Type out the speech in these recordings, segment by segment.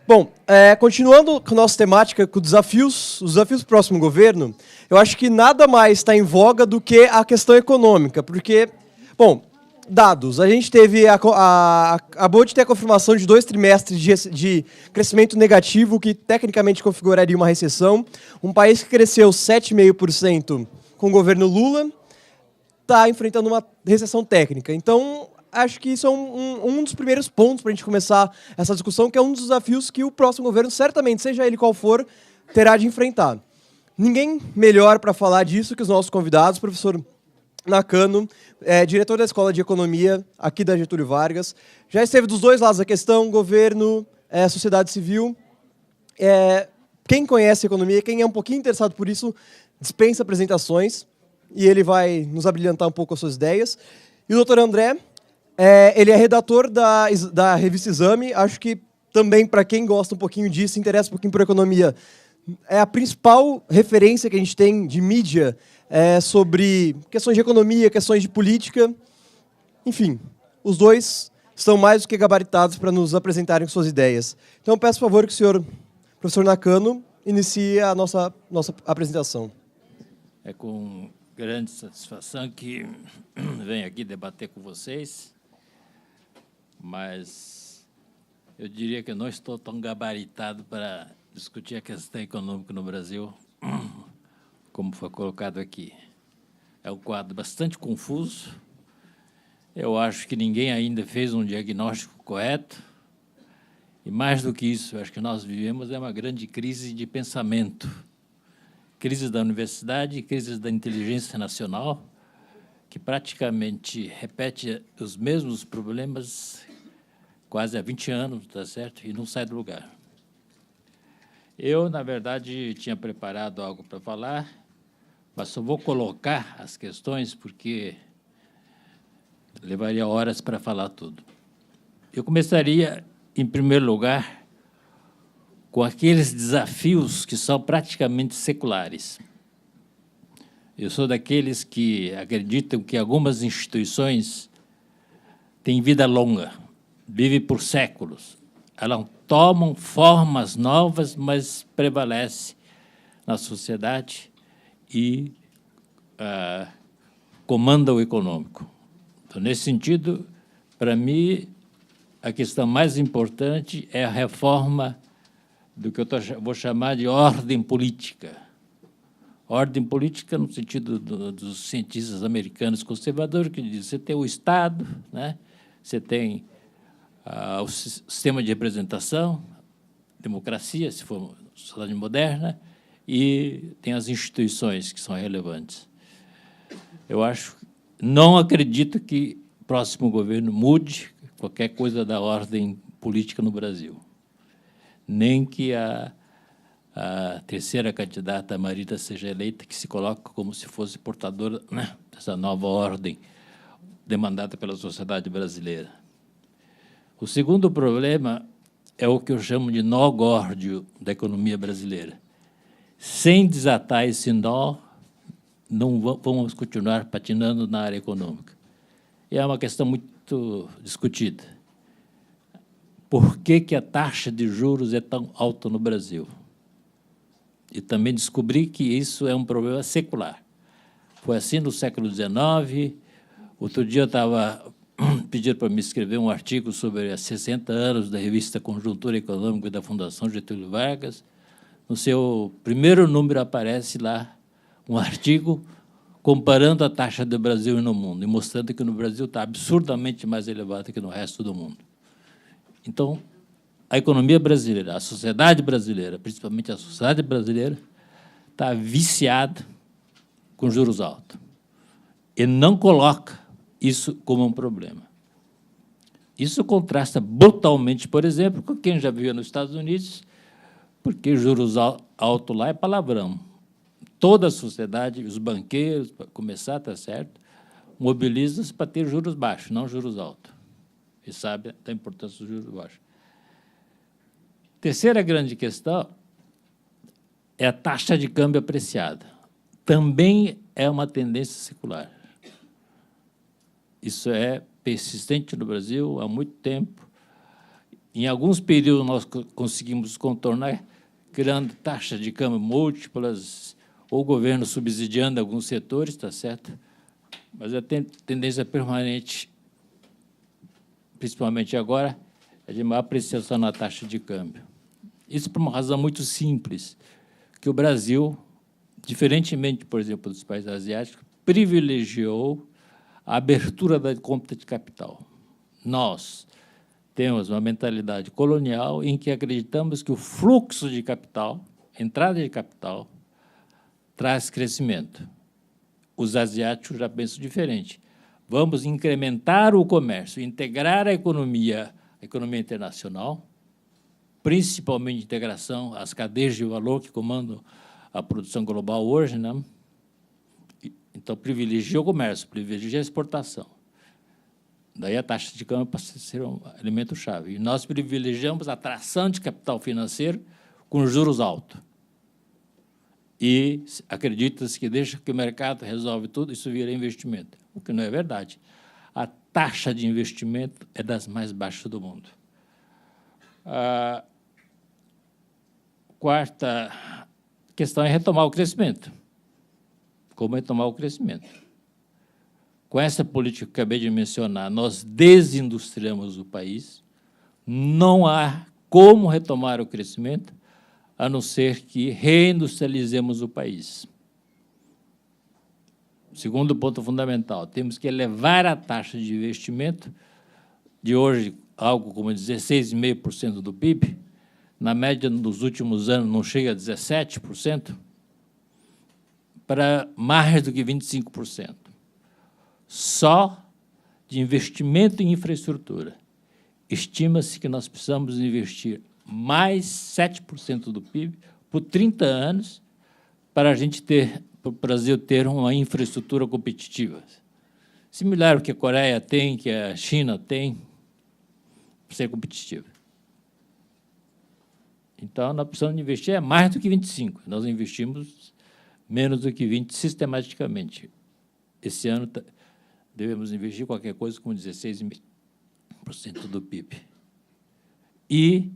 Bom, continuando com a nossa temática, com os desafios do próximo governo, eu acho que nada mais está em voga do que a questão econômica, porque, bom, dados, a gente teve, acabou de ter a confirmação de 2 trimestres de crescimento negativo, que tecnicamente configuraria uma recessão. Um país que cresceu 7,5% com o governo Lula está enfrentando uma recessão técnica. Então, acho que isso é um dos primeiros pontos para a gente começar essa discussão, que é um dos desafios que o próximo governo, certamente, seja ele qual for, terá de enfrentar. Ninguém melhor para falar disso que os nossos convidados, professor Nakano, diretor da Escola de Economia aqui da Getúlio Vargas. Já esteve dos dois lados da questão, governo, sociedade civil. Quem conhece economia, quem é um pouquinho interessado por isso, dispensa apresentações e ele vai nos abrilhantar um pouco as suas ideias. E o doutor André, ele é redator da revista Exame. Acho que também, para quem gosta um pouquinho disso, se interessa um pouquinho por economia, é a principal referência que a gente tem de mídia sobre questões de economia, questões de política. Enfim, os dois estão mais do que gabaritados para nos apresentarem suas ideias. Então, eu peço, por favor, que o senhor, professor Nakano, inicie a nossa apresentação. É com grande satisfação que venho aqui debater com vocês, mas eu diria que eu não estou tão gabaritado para discutir a questão econômica no Brasil, como foi colocado aqui. É um quadro bastante confuso. Eu acho que ninguém ainda fez um diagnóstico correto. E, mais do que isso, eu acho que nós vivemos uma grande crise de pensamento. Crise da universidade, crise da inteligência nacional, que praticamente repete os mesmos problemas quase há 20 anos, tá certo? E não sai do lugar. Eu, na verdade, tinha preparado algo para falar, mas só vou colocar as questões porque levaria horas para falar tudo. Eu começaria, em primeiro lugar, com aqueles desafios que são praticamente seculares. Eu sou daqueles que acreditam que algumas instituições têm vida longa, vivem por séculos. Elas tomam formas novas, mas prevalecem na sociedade e comandam o econômico. Então, nesse sentido, para mim, a questão mais importante é a reforma do que eu vou chamar de ordem política. Ordem política no sentido dos cientistas americanos conservadores, que dizem que você tem o Estado, né? Você tem o sistema de representação, democracia, se for sociedade moderna, e tem as instituições que são relevantes. Eu não acredito que o próximo governo mude qualquer coisa da ordem política no Brasil, nem que a terceira candidata, Marita, seja eleita, que se coloca como se fosse portadora, né, dessa nova ordem demandada pela sociedade brasileira. O segundo problema é o que eu chamo de nó górdio da economia brasileira. Sem desatar esse nó, não vamos continuar patinando na área econômica. E é uma questão muito discutida. Por que a taxa de juros é tão alta no Brasil? E também descobri que isso é um problema secular. Foi assim no século XIX. Outro dia eu estava pedindo para me escrever um artigo sobre os 60 anos da revista Conjuntura Econômica da Fundação Getúlio Vargas. No seu primeiro número aparece lá um artigo comparando a taxa do Brasil e no mundo, e mostrando que no Brasil está absurdamente mais elevada que no resto do mundo. Então, a economia brasileira, a sociedade brasileira, principalmente a sociedade brasileira, está viciada com juros altos. E não coloca isso como um problema. Isso contrasta brutalmente, por exemplo, com quem já viveu nos Estados Unidos, porque juros altos lá é palavrão. Toda a sociedade, os banqueiros, para começar, está certo, mobilizam-se para ter juros baixos, não juros altos. E sabe da importância dos juros baixos. Terceira grande questão é a taxa de câmbio apreciada. Também é uma tendência secular. Isso é persistente no Brasil há muito tempo. Em alguns períodos, nós conseguimos contornar, criando taxas de câmbio múltiplas, ou o governo subsidiando alguns setores, está certo? Mas a tendência permanente, principalmente agora, é de maior apreciação na taxa de câmbio. Isso por uma razão muito simples, que o Brasil, diferentemente, por exemplo, dos países asiáticos, privilegiou a abertura da conta de capital. Nós temos uma mentalidade colonial em que acreditamos que o fluxo de capital, entrada de capital, traz crescimento. Os asiáticos já pensam diferente. Vamos incrementar o comércio, integrar a economia internacional, principalmente integração às cadeias de valor que comandam a produção global hoje, né? Então, privilegia o comércio, privilegia a exportação. Daí a taxa de câmbio passa a ser um elemento-chave. E nós privilegiamos a atração de capital financeiro com juros altos. E acredita-se que deixa que o mercado resolve tudo, isso vira investimento, o que não é verdade. A taxa de investimento é das mais baixas do mundo. A quarta questão é retomar o crescimento. Como retomar o crescimento? Com essa política que acabei de mencionar, nós desindustriamos o país, não há como retomar o crescimento, a não ser que reindustrializemos o país. Segundo ponto fundamental, temos que elevar a taxa de investimento de hoje, algo como 16,5% do PIB, na média dos últimos anos não chega a 17%, para mais do que 25%. Só de investimento em infraestrutura. Estima-se que nós precisamos investir mais 7% do PIB por 30 anos para o Brasil ter uma infraestrutura competitiva. Similar ao que a Coreia tem, que a China tem, para ser competitiva. Então, nós precisamos investir mais do que 25%. Nós investimos menos do que 20% sistematicamente. Esse ano, devemos investir qualquer coisa com 16,5% do PIB. E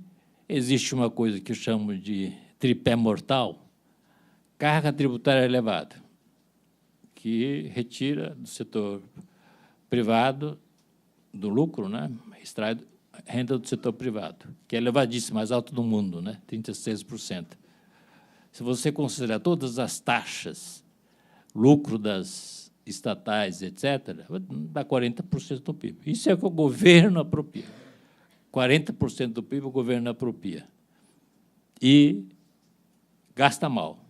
existe uma coisa que eu chamo de tripé mortal, carga tributária elevada, que retira do setor privado do lucro, né? Extrai renda do setor privado, que é elevadíssima, mais alto do mundo, né? 36%. Se você considerar todas as taxas, lucro das estatais, etc., dá 40% do PIB. Isso é o que o governo apropria. 40% do PIB o governo apropria. E gasta mal,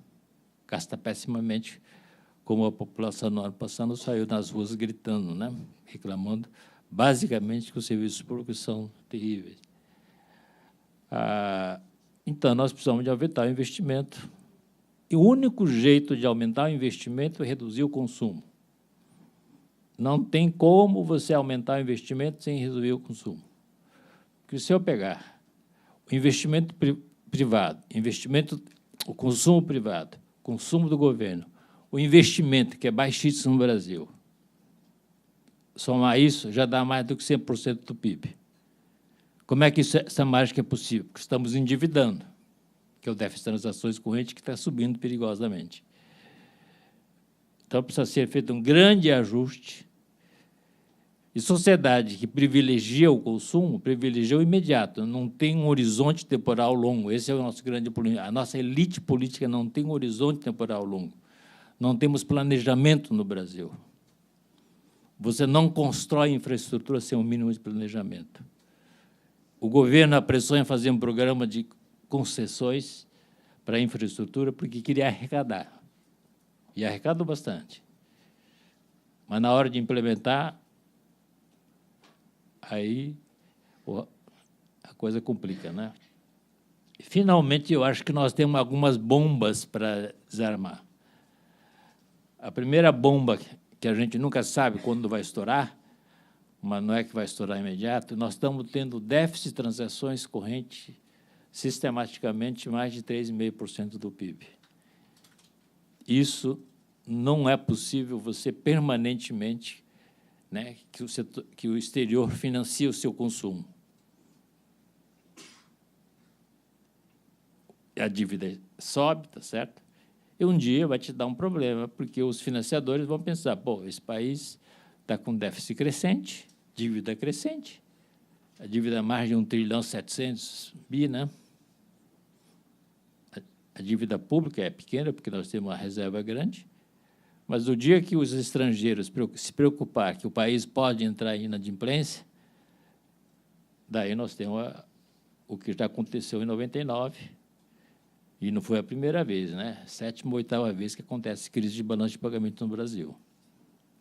gasta pessimamente, como a população no ano passado saiu nas ruas gritando, né? Reclamando, basicamente, que os serviços públicos são terríveis. Então, nós precisamos de aumentar o investimento. E o único jeito de aumentar o investimento é reduzir o consumo. Não tem como você aumentar o investimento sem reduzir o consumo. Porque se eu pegar o investimento privado, o consumo privado, consumo do governo, o investimento, que é baixíssimo no Brasil, somar isso, já dá mais do que 100% do PIB. Como é que essa mágica é possível? Porque estamos endividando, que é o déficit de transações correntes, que está subindo perigosamente. Então, precisa ser feito um grande ajuste. E sociedade que privilegia o consumo, privilegia o imediato, não tem um horizonte temporal longo. Esse é o nosso grande problema. A nossa elite política não tem um horizonte temporal longo. Não temos planejamento no Brasil. Você não constrói infraestrutura sem um mínimo de planejamento. O governo apressou em fazer um programa de concessões para a infraestrutura porque queria arrecadar. E arrecadou bastante. Mas, na hora de implementar, aí a coisa complica, né? Finalmente, eu acho que nós temos algumas bombas para desarmar. A primeira bomba, que a gente nunca sabe quando vai estourar, mas não é que vai estourar imediato, nós estamos tendo déficit de transações correntes sistematicamente mais de 3,5% do PIB. Isso não é possível você permanentemente, né, que o exterior financia o seu consumo. a dívida sobe, tá certo? E um dia vai te dar um problema, porque os financiadores vão pensar, pô, esse país está com déficit crescente, dívida crescente, a dívida é mais de 1,7 trilhão, né? A dívida pública é pequena, porque nós temos uma reserva grande, mas o dia que os estrangeiros se preocupar que o país pode entrar em inadimplência, daí nós temos o que já aconteceu em 99, e não foi a primeira vez, né? 7ª ou 8ª vez que acontece crise de balanço de pagamento no Brasil,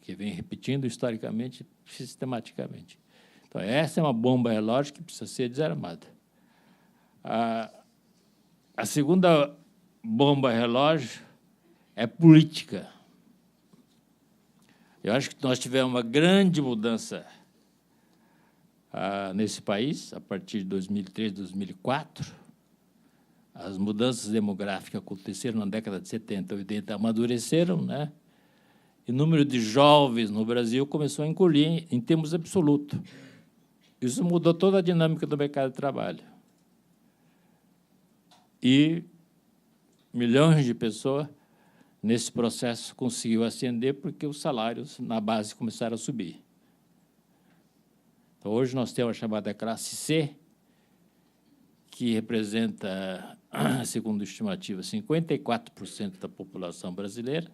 que vem repetindo historicamente, sistematicamente. Então, essa é uma bomba relógio que precisa ser desarmada. A segunda bomba relógio é política. Eu acho que nós tivemos uma grande mudança nesse país, a partir de 2003, 2004. As mudanças demográficas aconteceram na década de 70, 80, amadureceram, né? E o número de jovens no Brasil começou a encolher em termos absolutos. Isso mudou toda a dinâmica do mercado de trabalho. E milhões de pessoas, nesse processo, conseguiu ascender porque os salários na base começaram a subir. Então, hoje nós temos a chamada classe C, que representa, segundo a estimativa, 54% da população brasileira,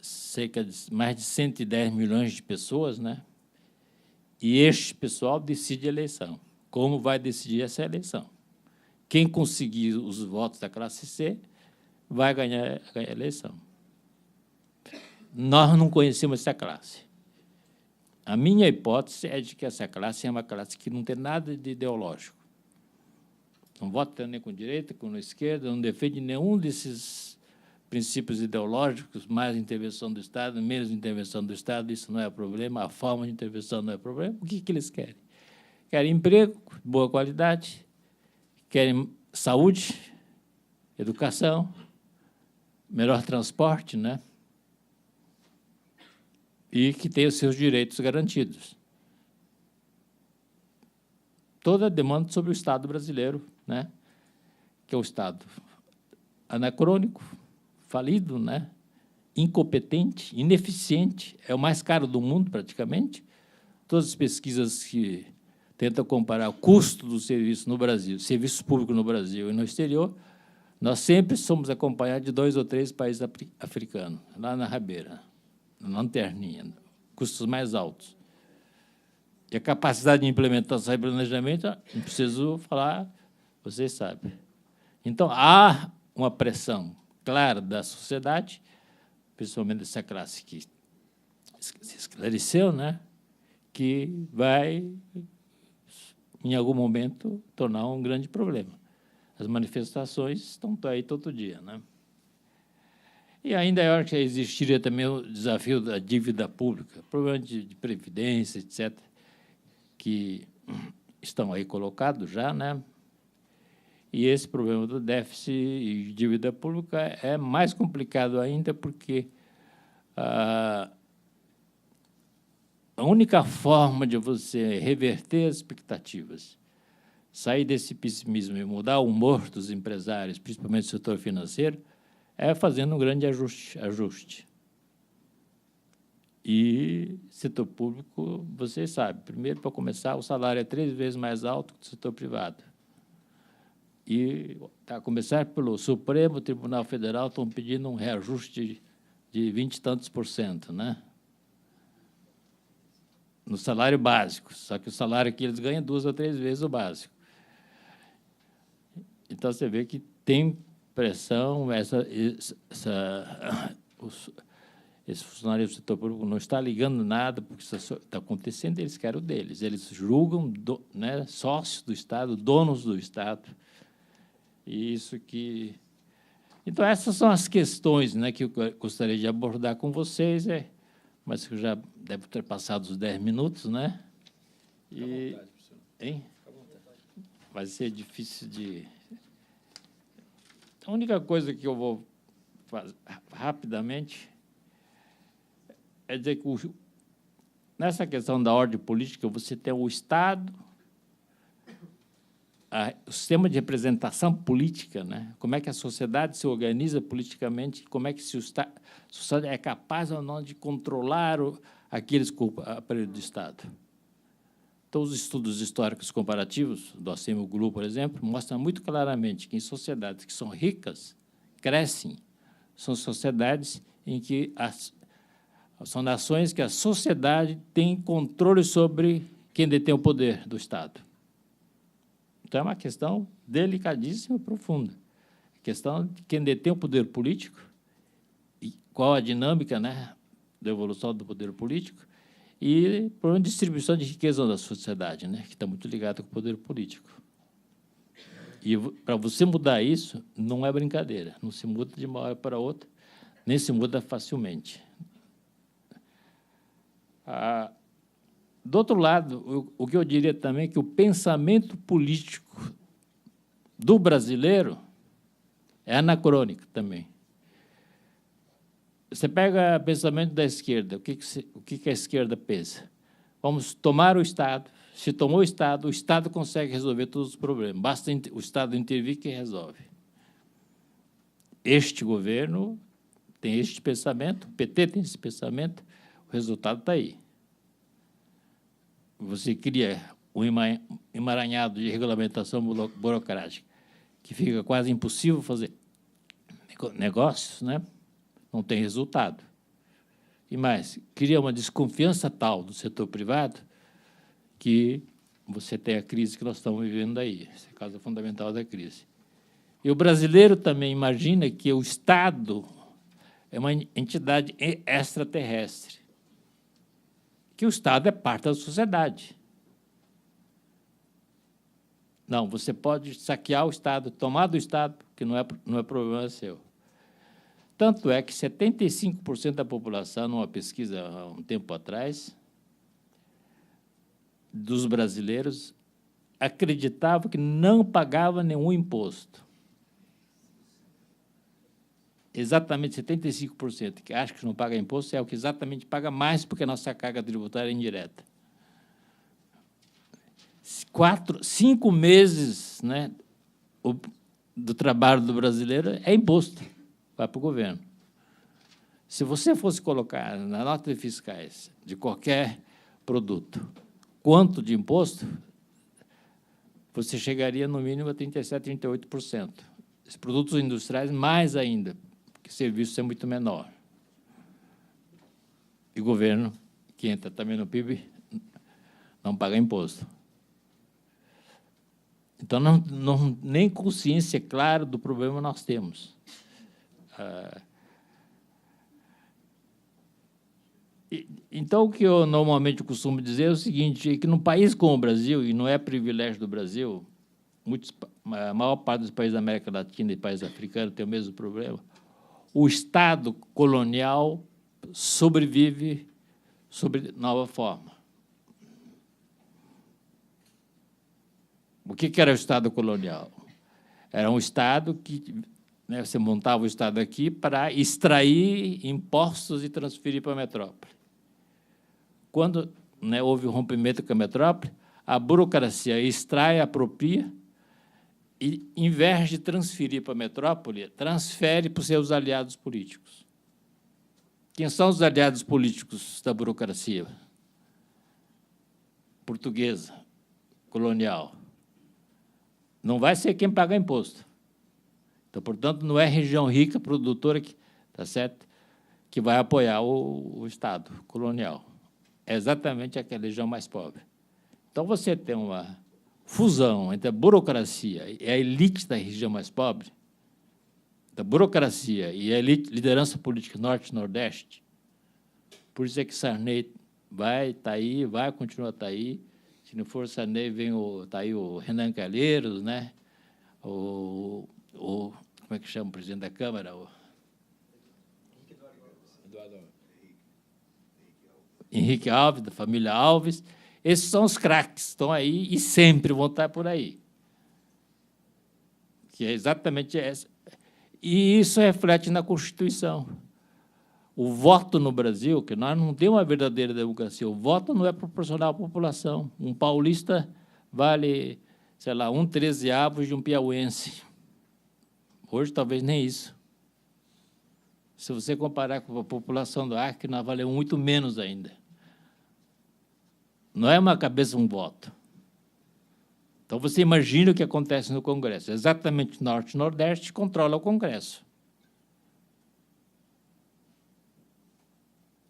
cerca de mais de 110 milhões de pessoas, né? E este pessoal decide a eleição. Como vai decidir essa eleição? Quem conseguir os votos da classe C vai ganhar a eleição. Nós não conhecemos essa classe. A minha hipótese é de que essa classe é uma classe que não tem nada de ideológico. Não vota nem com direita, com esquerda, não defende nenhum desses princípios ideológicos, mais intervenção do Estado, menos intervenção do Estado, isso não é problema, a forma de intervenção não é problema. O que eles querem? Querem emprego, boa qualidade, querem saúde, educação, melhor transporte, né? E que tenha os seus direitos garantidos. Toda a demanda sobre o Estado brasileiro, né? Que é o Estado anacrônico, falido, né? Incompetente, ineficiente, é o mais caro do mundo, praticamente. Todas as pesquisas que tentam comparar o custo do serviço no Brasil, serviço público no Brasil e no exterior, nós sempre somos acompanhados de 2 ou 3 países africanos, lá na rabeira, na lanterninha, custos mais altos. E a capacidade de implementação e planejamento, não preciso falar, vocês sabem. Então, há uma pressão clara da sociedade, principalmente dessa classe que se esclareceu, né, que vai, em algum momento, tornar um grande problema. As manifestações estão aí todo dia, né? E ainda eu acho que existiria também o desafio da dívida pública, problema de previdência, etc., que estão aí colocados já, né? E esse problema do déficit e dívida pública é mais complicado ainda porque a única forma de você reverter as expectativas, sair desse pessimismo e mudar o humor dos empresários, principalmente do setor financeiro, é fazendo um grande ajuste. E setor público, vocês sabem, primeiro, para começar, o salário é 3 vezes mais alto que o setor privado. E, a começar pelo Supremo Tribunal Federal, estão pedindo um reajuste de 20 e tantos %, né? No salário básico, só que o salário que eles ganham é 2 ou 3 vezes o básico. Então, você vê que tem pressão, esse funcionário do setor público não está ligando nada porque isso está acontecendo, eles querem o deles. Eles julgam, né, sócios do Estado, donos do Estado. E isso que... Então, essas são as questões, né, que eu gostaria de abordar com vocês, mas que eu já devo ter passado os 10 minutos, né? E, hein? Vai ser difícil de... A única coisa que eu vou fazer rapidamente é dizer que nessa questão da ordem política você tem o Estado o sistema de representação política, né? Como é que a sociedade se organiza politicamente, como é que a sociedade é capaz ou não de controlar aqueles com o aparelho do Estado. Então, os estudos históricos comparativos, do Acemoglu Glu, por exemplo, mostram muito claramente que em sociedades que são ricas, crescem, são sociedades em que são nações que a sociedade tem controle sobre quem detém o poder do Estado. Então, é uma questão delicadíssima e profunda. A questão de quem detém o poder político e qual a dinâmica, né, da evolução do poder político e por uma distribuição de riqueza da sociedade, né, que está muito ligada com o poder político. E, para você mudar isso, não é brincadeira. Não se muda de uma hora para outra, nem se muda facilmente. Do outro lado, o que eu diria também é que o pensamento político do brasileiro é anacrônico também. Você pega o pensamento da esquerda, o que a esquerda pensa? Vamos tomar o Estado. Se tomou o Estado consegue resolver todos os problemas. Basta o Estado intervir que resolve. Este governo tem este pensamento, o PT tem esse pensamento, o resultado está aí. Você cria um emaranhado de regulamentação burocrática que fica quase impossível fazer negócios, né? Não tem resultado. E mais, cria uma desconfiança tal do setor privado que você tem a crise que nós estamos vivendo aí. Essa é a causa fundamental da crise. E o brasileiro também imagina que o Estado é uma entidade extraterrestre, que o Estado é parte da sociedade. Não, você pode saquear o Estado, tomar do Estado, que não é problema seu. Tanto é que 75% da população, numa pesquisa há um tempo atrás, dos brasileiros, acreditavam que não pagava nenhum imposto. Exatamente 75% que acham que não paga imposto é o que exatamente paga mais, porque a nossa carga tributária é indireta. 5 meses, né, do trabalho do brasileiro é imposto, vai para o governo. Se você fosse colocar na nota de fiscais de qualquer produto quanto de imposto, você chegaria, no mínimo, a 37%, 38%. Os produtos industriais, mais ainda, porque serviço é muito menor. E o governo, que entra também no PIB, não paga imposto. Então, nem consciência clara do problema nós temos. Então, o que eu normalmente costumo dizer é o seguinte, é que num país como o Brasil, e não é privilégio do Brasil, a maior parte dos países da América Latina e países africanos tem o mesmo problema, o Estado colonial sobrevive sob nova forma. O que era o Estado colonial? Era um Estado que, né, você montava o Estado aqui para extrair impostos e transferir para a metrópole. Quando, né, houve o rompimento com a metrópole, a burocracia extrai, apropria e, em vez de transferir para a metrópole, transfere para os seus aliados políticos. Quem são os aliados políticos da burocracia portuguesa, colonial? Não vai ser quem paga imposto. Então, portanto, não é região rica, produtora, tá certo, que vai apoiar o Estado colonial. É exatamente aquela região mais pobre. Então, você tem uma fusão entre a burocracia e a elite da região mais pobre, da burocracia e a elite, liderança política norte e nordeste. Por isso é que Sarney está aí, vai continuar a estar aí. Se não for Sarney, está aí o Renan Calheiros, né? Como é que chama o presidente da Câmara? Henrique Alves, da família Alves. Esses são os craques, estão aí e sempre vão estar por aí. Que é exatamente essa. E isso reflete na Constituição. O voto no Brasil, que nós não temos uma verdadeira democracia, o voto não é proporcional à população. Um paulista vale sei lá, 1/13 de um piauiense. Hoje, talvez nem isso. Se você comparar com a população do Acre, nós valemos muito menos ainda. Não é uma cabeça, um voto. Então, você imagina o que acontece no Congresso. Exatamente o Norte e Nordeste controla o Congresso.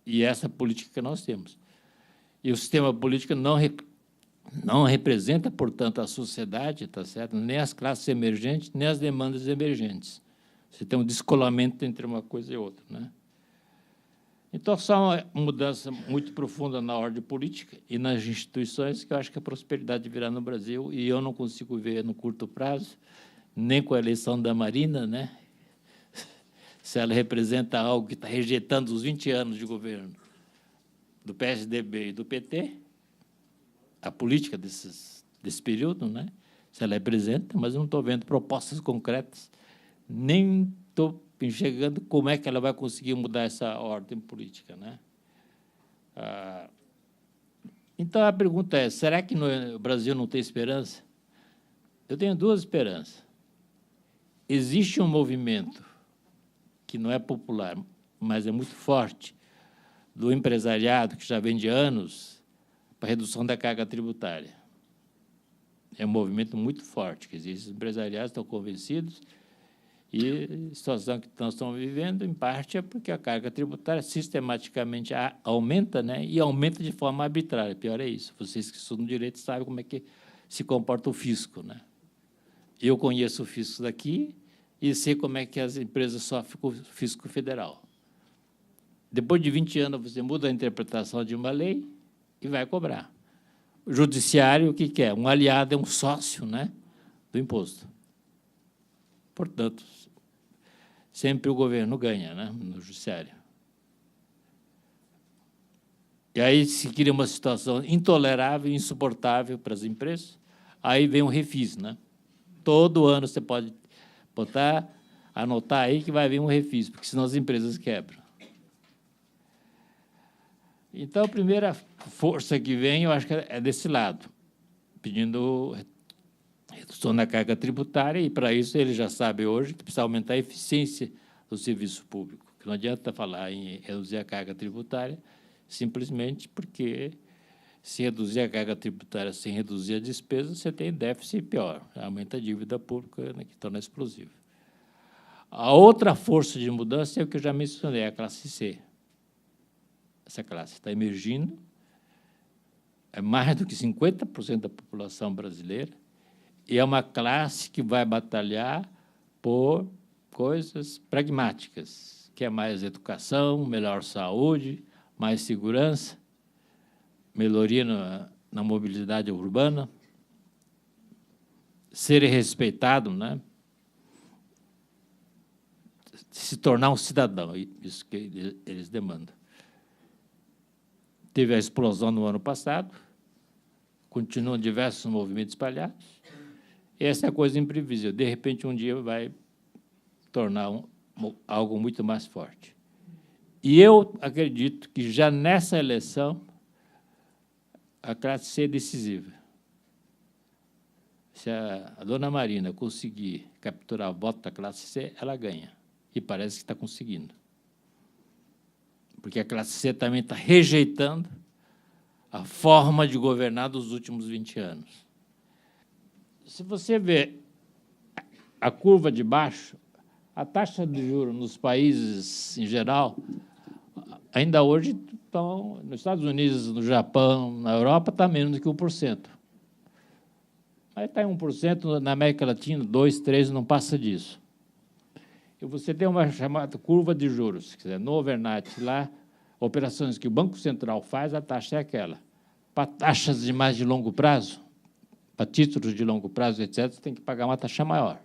E essa política que nós temos. E o sistema político não representa, portanto, a sociedade, tá certo? Nem as classes emergentes, nem as demandas emergentes. Você tem um descolamento entre uma coisa e outra, né? Então, só uma mudança muito profunda na ordem política e nas instituições que eu acho que a prosperidade virá no Brasil, e eu não consigo ver no curto prazo, nem com a eleição da Marina, né? Se ela representa algo que está rejeitando os 20 anos de governo do PSDB e do PT, a política desse período, né? Se ela representa, mas eu não estou vendo propostas concretas, nem estou enxergando como é que ela vai conseguir mudar essa ordem política, né? Então, a pergunta é, será que no Brasil não tem esperança? Eu tenho duas esperanças. Existe um movimento que não é popular, mas é muito forte, do empresariado, que já vem de anos, para a redução da carga tributária. É um movimento muito forte, que existe. Os empresariados estão convencidos, e a situação que nós estamos vivendo, em parte, é porque a carga tributária sistematicamente aumenta, né? E aumenta de forma arbitrária. Pior é isso. Vocês que estudam direito sabem como é que se comporta o fisco, né? Eu conheço o fisco daqui e sei como é que as empresas sofrem com o fisco federal. Depois de 20 anos, você muda a interpretação de uma lei e vai cobrar. O judiciário, o que é? Um aliado, é um sócio, né, do imposto. Portanto, sempre o governo ganha, né, no judiciário. E aí se cria uma situação intolerável, insuportável para as empresas, aí vem um refis, né? Todo ano você pode anotar aí que vai vir um refis, porque senão as empresas quebram. Então, a primeira força que vem, eu acho que é desse lado, pedindo redução da carga tributária, e, para isso, ele já sabe hoje que precisa aumentar a eficiência do serviço público, que não adianta falar em reduzir a carga tributária, simplesmente porque, se reduzir a carga tributária sem reduzir a despesa, você tem déficit pior, aumenta a dívida pública, né, que torna explosiva. A outra força de mudança é o que eu já mencionei, a classe C. Essa classe está emergindo, é mais do que 50% da população brasileira, e é uma classe que vai batalhar por coisas pragmáticas, que é mais educação, melhor saúde, mais segurança, melhoria na mobilidade urbana, ser respeitado, né? Se tornar um cidadão, isso que eles demandam. Teve a explosão no ano passado, continuam diversos movimentos espalhados, e essa é a coisa imprevisível. De repente, um dia vai tornar algo muito mais forte. E eu acredito que já nessa eleição a classe C é decisiva. Se a dona Marina conseguir capturar o voto da classe C, ela ganha. E parece que está conseguindo. Porque a classe C também está rejeitando a forma de governar dos últimos 20 anos. Se você vê a curva de baixo, a taxa de juros nos países em geral, ainda hoje estão, nos Estados Unidos, no Japão, na Europa, está menos do que 1%. Aí está em 1%, na América Latina, 2%, 3%, não passa disso. E você tem uma chamada curva de juros, quer dizer, no overnight, lá, operações que o Banco Central faz, a taxa é aquela. Para taxas de mais de longo prazo, para títulos de longo prazo, etc., você tem que pagar uma taxa maior.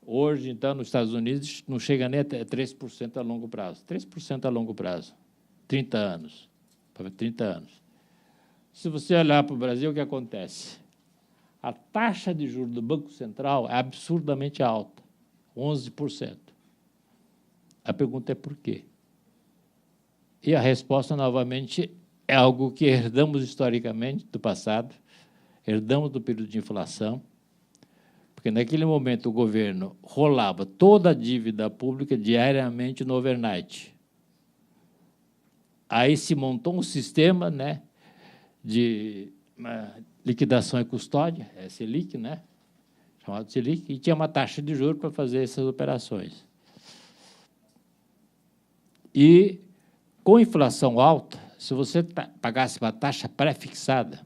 Hoje, então, nos Estados Unidos, não chega nem a 3% a longo prazo. 3% a longo prazo, 30 anos. 30 anos. Se você olhar para o Brasil, o que acontece? A taxa de juros do Banco Central é absurdamente alta, 11%. A pergunta é por quê? E a resposta, novamente, é algo que herdamos historicamente do passado, herdamos do período de inflação, porque naquele momento o governo rolava toda a dívida pública diariamente no overnight. Aí se montou um sistema, né, de liquidação e custódia, Selic, né, chamado Selic, e tinha uma taxa de juros para fazer essas operações. E, com inflação alta, se você pagasse uma taxa pré-fixada,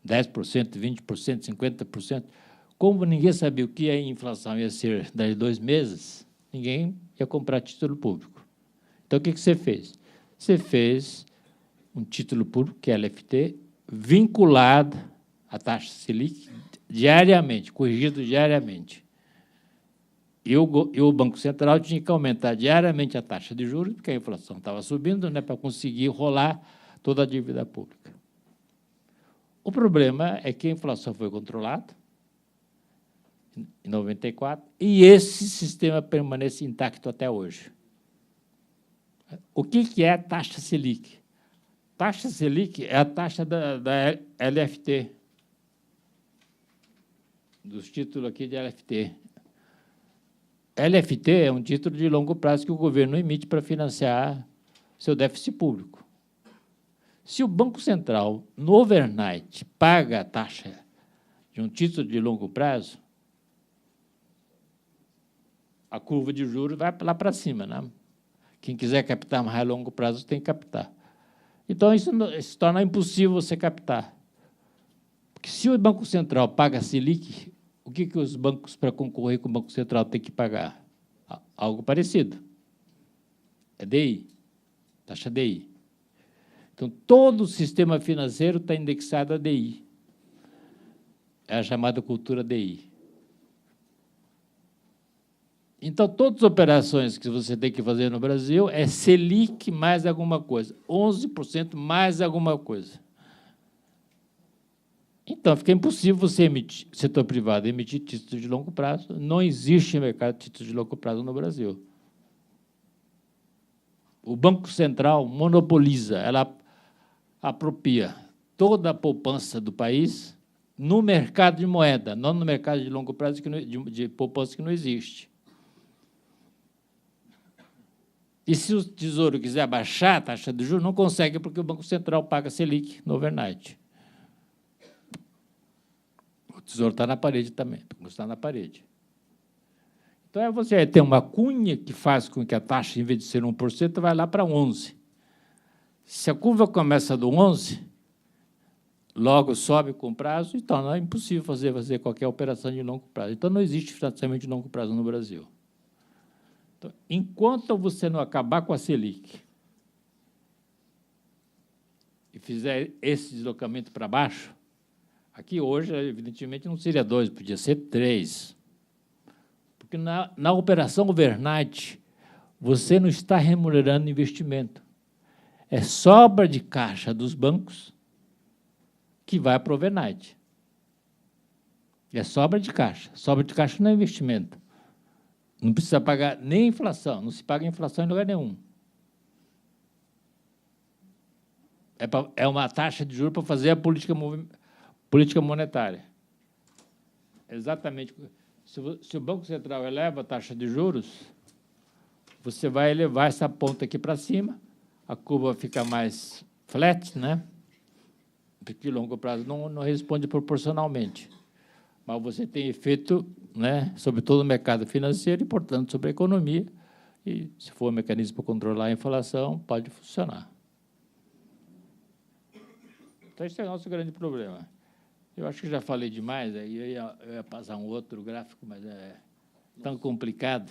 10%, 20%, 50%, como ninguém sabia o que a inflação ia ser daqui a 2 meses, ninguém ia comprar título público. Então, o que você fez? Você fez um título público, que é LFT, vinculado à taxa Selic diariamente, corrigido diariamente. E o Banco Central tinha que aumentar diariamente a taxa de juros, porque a inflação estava subindo, né, para conseguir rolar toda a dívida pública. O problema é que a inflação foi controlada, em 94, e esse sistema permanece intacto até hoje. O que é a taxa Selic? Taxa Selic é a taxa da LFT, dos títulos aqui de LFT. LFT é um título de longo prazo que o governo emite para financiar seu déficit público. Se o Banco Central, no overnight, paga a taxa de um título de longo prazo, a curva de juros vai lá para cima, né? Quem quiser captar mais a longo prazo tem que captar. Então, isso se torna impossível você captar. Porque se o Banco Central paga a Selic, o que os bancos, para concorrer com o Banco Central, têm que pagar? Algo parecido. É DI, taxa DI. Então, todo o sistema financeiro está indexado a DI. É a chamada cultura DI. Então, todas as operações que você tem que fazer no Brasil é Selic mais alguma coisa, 11% mais alguma coisa. Então, fica impossível você emitir, setor privado, emitir títulos de longo prazo. Não existe mercado de títulos de longo prazo no Brasil. O Banco Central monopoliza, ela apropria toda a poupança do país no mercado de moeda, não no mercado de longo prazo, de poupança que não existe. E se o Tesouro quiser baixar a taxa de juros, não consegue, porque o Banco Central paga Selic no overnight. O Tesouro está na parede também, está na parede. Então, você tem uma cunha que faz com que a taxa, em vez de ser 1%, vai lá para 11%. Se a curva começa do 11%, logo sobe com prazo, então não é impossível fazer qualquer operação de longo prazo. Então, não existe financiamento de longo prazo no Brasil. Então, enquanto você não acabar com a Selic e fizer esse deslocamento para baixo, aqui hoje, evidentemente, não seria 2, podia ser 3. Porque na operação overnight, você não está remunerando investimento. É sobra de caixa dos bancos que vai para o overnight. É sobra de caixa. Sobra de caixa não é investimento. Não precisa pagar nem inflação, não se paga inflação em lugar nenhum. É uma taxa de juros para fazer a política monetária. Exatamente. Se o Banco Central eleva a taxa de juros, você vai elevar essa ponta aqui para cima, a curva fica mais flat, né? Porque longo prazo não responde proporcionalmente. Mas você tem efeito, né, sobre todo o mercado financeiro e, portanto, sobre a economia. E, se for um mecanismo para controlar a inflação, pode funcionar. Então, esse é o nosso grande problema. Eu acho que já falei demais, aí eu ia passar um outro gráfico, mas é tão complicado.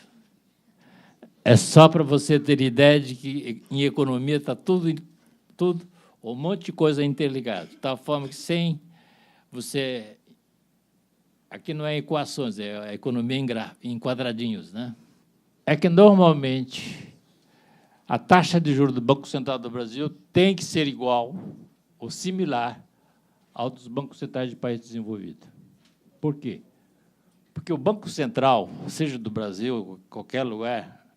É só para você ter ideia de que, em economia, está tudo, um monte de coisa interligado, de tal forma que, sem você... Aqui não é equações, é a economia em quadradinhos, né? É que, normalmente, a taxa de juros do Banco Central do Brasil tem que ser igual ou similar ao dos bancos centrais de países desenvolvidos. Por quê? Porque o Banco Central, seja do Brasil, qualquer lugar,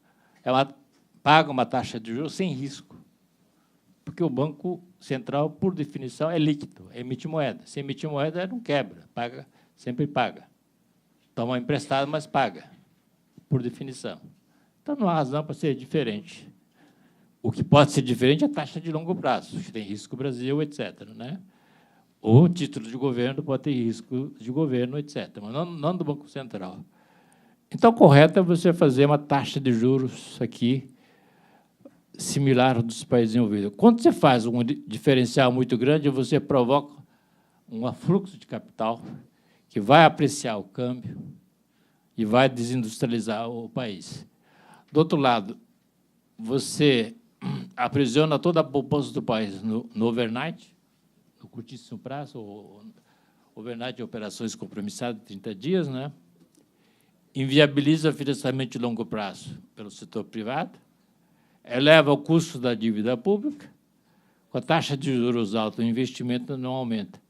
paga uma taxa de juros sem risco, porque o banco Central, por definição, é líquido, emite moeda. Se emitir moeda, não quebra, paga, sempre paga. Toma emprestado, mas paga, por definição. Então, não há razão para ser diferente. O que pode ser diferente é a taxa de longo prazo, que tem risco Brasil, etc., né? Ou título de governo pode ter risco de governo, etc., mas não do Banco Central. Então, o correto é você fazer uma taxa de juros aqui similar dos países envolvidos. Quando você faz um diferencial muito grande, você provoca um afluxo de capital que vai apreciar o câmbio e vai desindustrializar o país. Do outro lado, você aprisiona toda a poupança do país no overnight, no curtíssimo prazo, ou overnight de operações compromissadas de 30 dias, né? Inviabiliza financiamento de longo prazo pelo setor privado, eleva o custo da dívida pública, com a taxa de juros alta, o investimento não aumenta.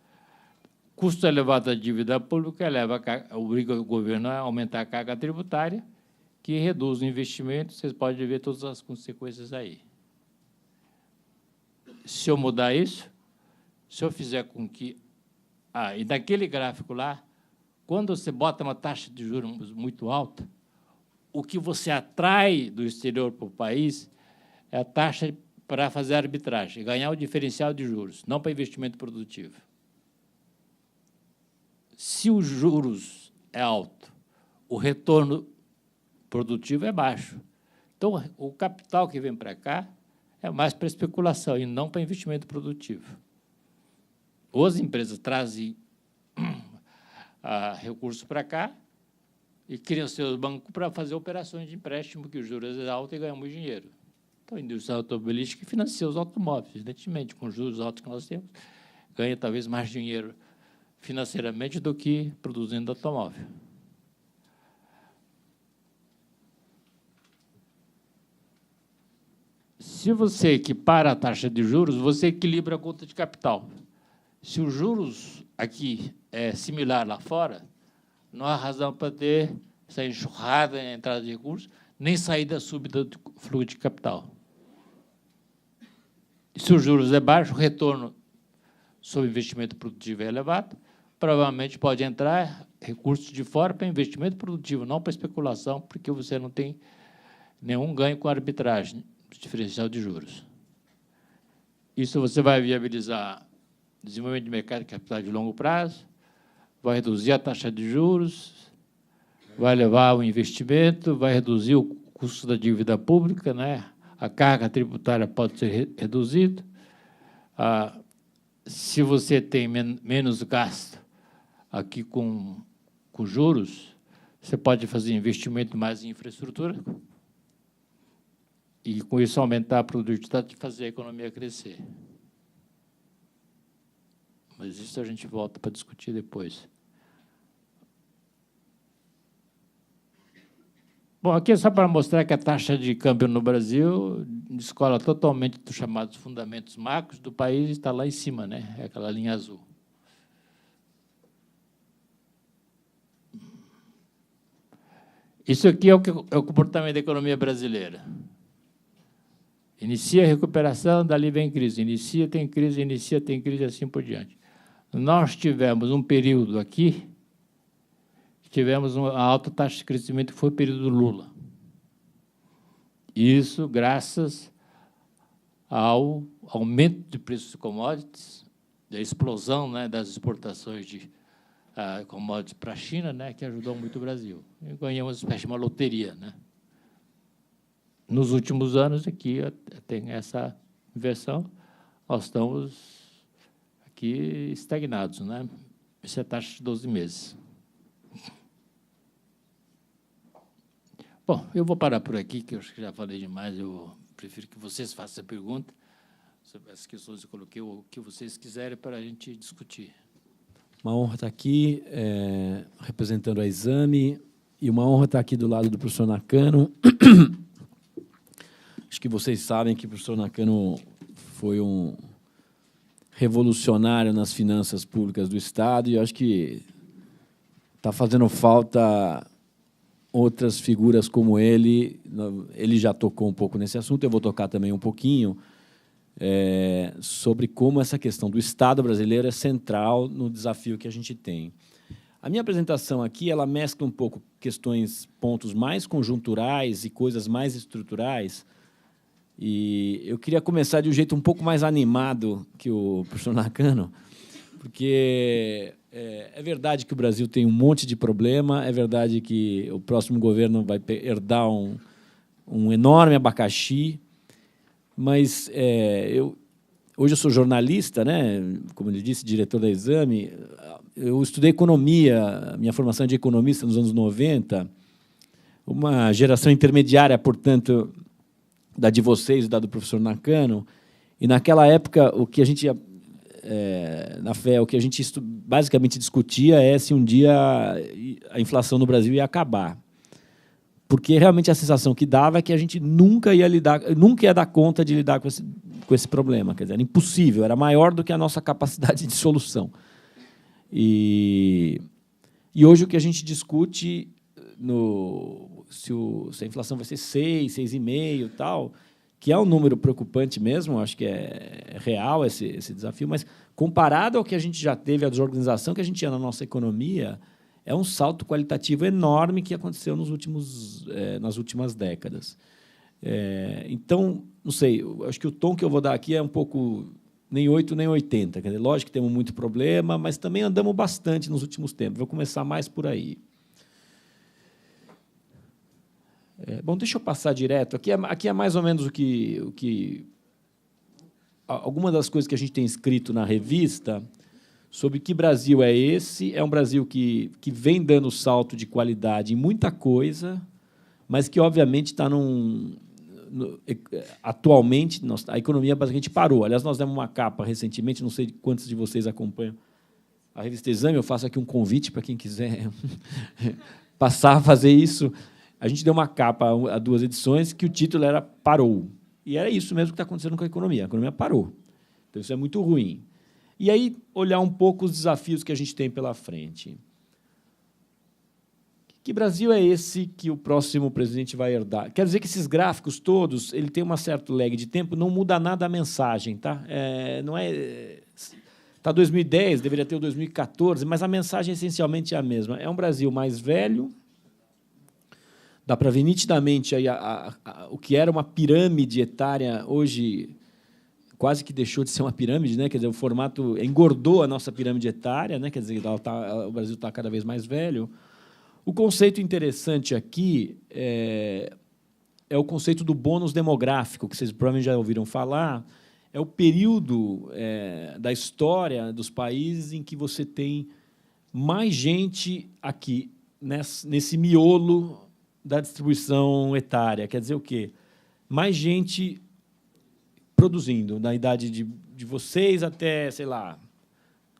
Custo elevado da dívida pública obriga o governo a aumentar a carga tributária, que reduz o investimento, vocês podem ver todas as consequências aí. Se eu mudar isso, se eu fizer com que... e naquele gráfico lá, quando você bota uma taxa de juros muito alta, o que você atrai do exterior para o país é a taxa para fazer arbitragem, ganhar o diferencial de juros, não para investimento produtivo. Se os juros é alto, o retorno produtivo é baixo. Então, o capital que vem para cá é mais para especulação e não para investimento produtivo. Ou as empresas trazem recursos para cá e criam seus bancos para fazer operações de empréstimo, que os juros é alto e ganhamos dinheiro. Então, a indústria automobilística financia os automóveis, evidentemente, com os juros altos que nós temos, ganha talvez mais dinheiro financeiramente do que produzindo automóvel. Se você equipara a taxa de juros, você equilibra a conta de capital. Se os juros aqui é similar lá fora, não há razão para ter essa enxurrada em entrada de recursos, nem saída súbita do fluxo de capital. Se os juros é baixo, o retorno sobre investimento produtivo é elevado, provavelmente pode entrar recursos de fora para investimento produtivo, não para especulação, porque você não tem nenhum ganho com a arbitragem, diferencial de juros. Isso você vai viabilizar desenvolvimento de mercado de capital de longo prazo, vai reduzir a taxa de juros, vai levar o investimento, vai reduzir o custo da dívida pública, né? A carga tributária pode ser reduzida. Se você tem menos gasto aqui com juros, você pode fazer investimento mais em infraestrutura e, com isso, aumentar a produtividade e fazer a economia crescer. Mas isso a gente volta para discutir depois. Bom, aqui é só para mostrar que a taxa de câmbio no Brasil descola totalmente dos chamados fundamentos macros do país, está lá em cima, né? É aquela linha azul. Isso aqui é o comportamento da economia brasileira. Inicia a recuperação, dali vem crise. Inicia, tem crise, assim por diante. Nós tivemos um período aqui, tivemos uma alta taxa de crescimento, que foi o período do Lula. Isso graças ao aumento de preços de commodities, da explosão, né, das exportações de commodities para a China, né, que ajudou muito o Brasil. E ganhamos uma espécie de uma loteria, né? Nos últimos anos, aqui tem essa inversão, nós estamos aqui estagnados, né? Essa é a taxa de 12 meses. Bom, eu vou parar por aqui, que eu acho que já falei demais, eu prefiro que vocês façam a pergunta sobre as questões que eu coloquei, ou o que vocês quiserem para a gente discutir. Uma honra estar aqui, representando a Exame, e uma honra estar aqui do lado do professor Nakano. Acho que vocês sabem que o professor Nakano foi um revolucionário nas finanças públicas do Estado, e eu acho que está fazendo falta outras figuras como ele. Ele já tocou um pouco nesse assunto, eu vou tocar também um pouquinho. sobre como essa questão do Estado brasileiro é central no desafio que a gente tem. A minha apresentação aqui ela mescla um pouco pontos mais conjunturais e coisas mais estruturais. E eu queria começar de um jeito um pouco mais animado que o professor Nakano, porque é verdade que o Brasil tem um monte de problema, é verdade que o próximo governo vai herdar um enorme abacaxi, mas hoje eu sou jornalista, né? Como ele disse, diretor da Exame. Eu estudei economia, minha formação é de economista nos anos 90, uma geração intermediária, portanto, da de vocês e da do professor Nakano. E, naquela época, o que a gente na FEA, o que a gente basicamente discutia é se um dia a inflação no Brasil ia acabar. Porque realmente a sensação que dava é que a gente nunca ia dar conta de lidar com esse problema. Quer dizer, era impossível, era maior do que a nossa capacidade de solução. E hoje o que a gente discute, se a inflação vai ser 6, 6,5 e tal, que é um número preocupante mesmo, acho que é real esse desafio, mas comparado ao que a gente já teve, a desorganização que a gente tinha na nossa economia, é um salto qualitativo enorme que aconteceu nas últimas décadas. Então, não sei, acho que o tom que eu vou dar aqui é um pouco nem 8 nem 80. Quer dizer, lógico que temos muito problema, mas também andamos bastante nos últimos tempos. Vou começar mais por aí. Bom, deixa eu passar direto. Aqui é mais ou menos o que alguma das coisas que a gente tem escrito na revista sobre que Brasil é esse. É um Brasil que vem dando salto de qualidade em muita coisa, mas que, obviamente, está atualmente, a economia basicamente parou. Aliás, nós demos uma capa recentemente, não sei quantos de vocês acompanham a revista Exame, eu faço aqui um convite para quem quiser passar a fazer isso. A gente deu uma capa a 2 edições que o título era Parou. E era isso mesmo que está acontecendo com a economia parou. Então, isso é muito ruim. E aí, olhar um pouco os desafios que a gente tem pela frente. Que Brasil é esse que o próximo presidente vai herdar? Quer dizer que esses gráficos todos ele tem um certo lag de tempo, não muda nada a mensagem. Tá? Está 2010, deveria ter o 2014, mas a mensagem essencialmente é a mesma. É um Brasil mais velho, dá para ver nitidamente aí o que era uma pirâmide etária, hoje quase que deixou de ser uma pirâmide, né? Quer dizer, o formato engordou a nossa pirâmide etária, né? Quer dizer, o Brasil está cada vez mais velho. O conceito interessante aqui é o conceito do bônus demográfico, que vocês provavelmente já ouviram falar. É o período da história dos países em que você tem mais gente aqui, nesse miolo da distribuição etária. Quer dizer o quê? Mais gente produzindo, da idade de vocês até, sei lá,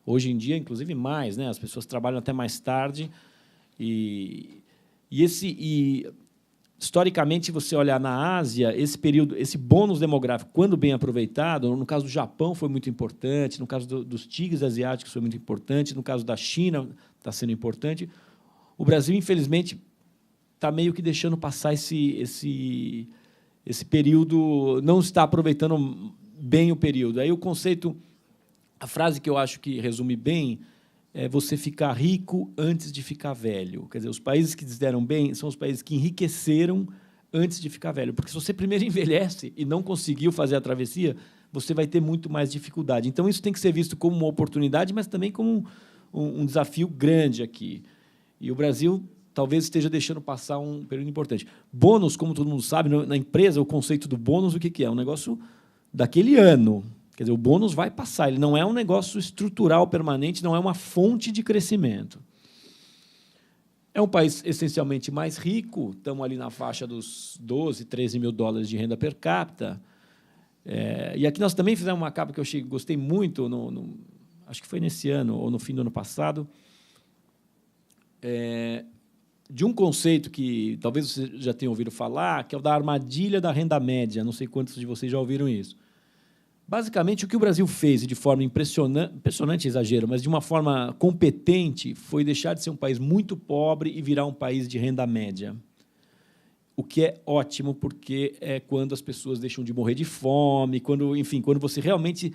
hoje em dia, inclusive, mais, né? As pessoas trabalham até mais tarde. E historicamente, se você olhar na Ásia, esse período, esse bônus demográfico, quando bem aproveitado, no caso do Japão foi muito importante, no caso dos tigres asiáticos foi muito importante, no caso da China está sendo importante. O Brasil, infelizmente, está meio que deixando passar esse período, não está aproveitando bem o período. Aí o conceito, a frase que eu acho que resume bem é você ficar rico antes de ficar velho. Quer dizer, os países que se deram bem são os países que enriqueceram antes de ficar velho. Porque se você primeiro envelhece e não conseguiu fazer a travessia, você vai ter muito mais dificuldade. Então, isso tem que ser visto como uma oportunidade, mas também como um desafio grande aqui. E o Brasil talvez esteja deixando passar um período importante. Bônus, como todo mundo sabe, na empresa, o conceito do bônus, o que é? Um negócio daquele ano. Quer dizer, o bônus vai passar, ele não é um negócio estrutural permanente, não é uma fonte de crescimento. É um país essencialmente mais rico, estamos ali na faixa dos 12, 13 mil dólares de renda per capita. E aqui nós também fizemos uma capa que eu gostei muito, acho que foi nesse ano, ou no fim do ano passado, de um conceito que talvez você já tenha ouvido falar, que é o da armadilha da renda média. Não sei quantos de vocês já ouviram isso. Basicamente, o que o Brasil fez, e de forma impressionante exagero, mas de uma forma competente, foi deixar de ser um país muito pobre e virar um país de renda média. o que é ótimo, porque é quando as pessoas deixam de morrer de fome, quando, enfim, quando você realmente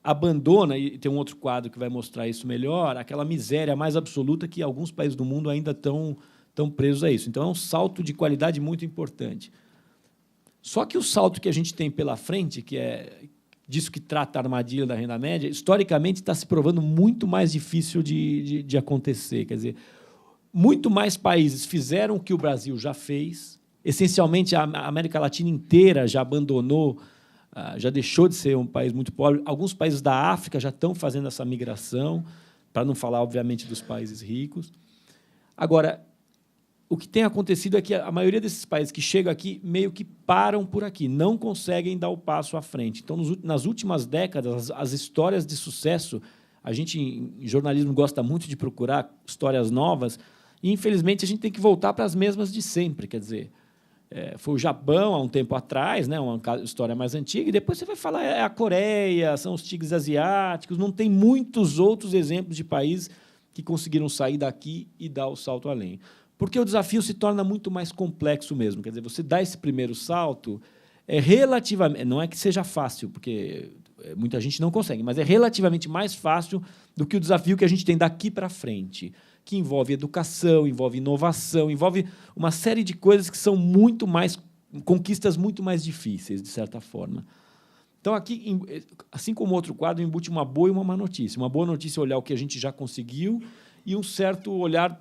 abandona, e tem um outro quadro que vai mostrar isso melhor, aquela miséria mais absoluta que alguns países do mundo ainda estão presos a isso. Então, é um salto de qualidade muito importante. Só que o salto que a gente tem pela frente, que é disso que trata a armadilha da renda média, historicamente está se provando muito mais difícil de acontecer. Quer dizer, muito mais países fizeram o que o Brasil já fez. Essencialmente, a América Latina inteira já abandonou, já deixou de ser um país muito pobre. Alguns países da África já estão fazendo essa migração, para não falar, obviamente, dos países ricos. Agora, o que tem acontecido é que a maioria desses países que chegam aqui meio que param por aqui, não conseguem dar o passo à frente. Então, nas últimas décadas, as histórias de sucesso, a gente, em jornalismo, gosta muito de procurar histórias novas, e, infelizmente, a gente tem que voltar para as mesmas de sempre. Quer dizer, foi o Japão, há um tempo atrás, né, uma história mais antiga, e depois você vai falar é a Coreia, são os tigres asiáticos, não tem muitos outros exemplos de países que conseguiram sair daqui e dar o salto além. Porque o desafio se torna muito mais complexo mesmo. Quer dizer, você dá esse primeiro salto, relativamente, não é que seja fácil, porque muita gente não consegue, mas é relativamente mais fácil do que o desafio que a gente tem daqui para frente, que envolve educação, envolve inovação, envolve uma série de coisas que são muito mais conquistas muito mais difíceis, de certa forma. Então, aqui, assim como outro quadro, embute uma boa e uma má notícia. Uma boa notícia é olhar o que a gente já conseguiu e um certo olhar,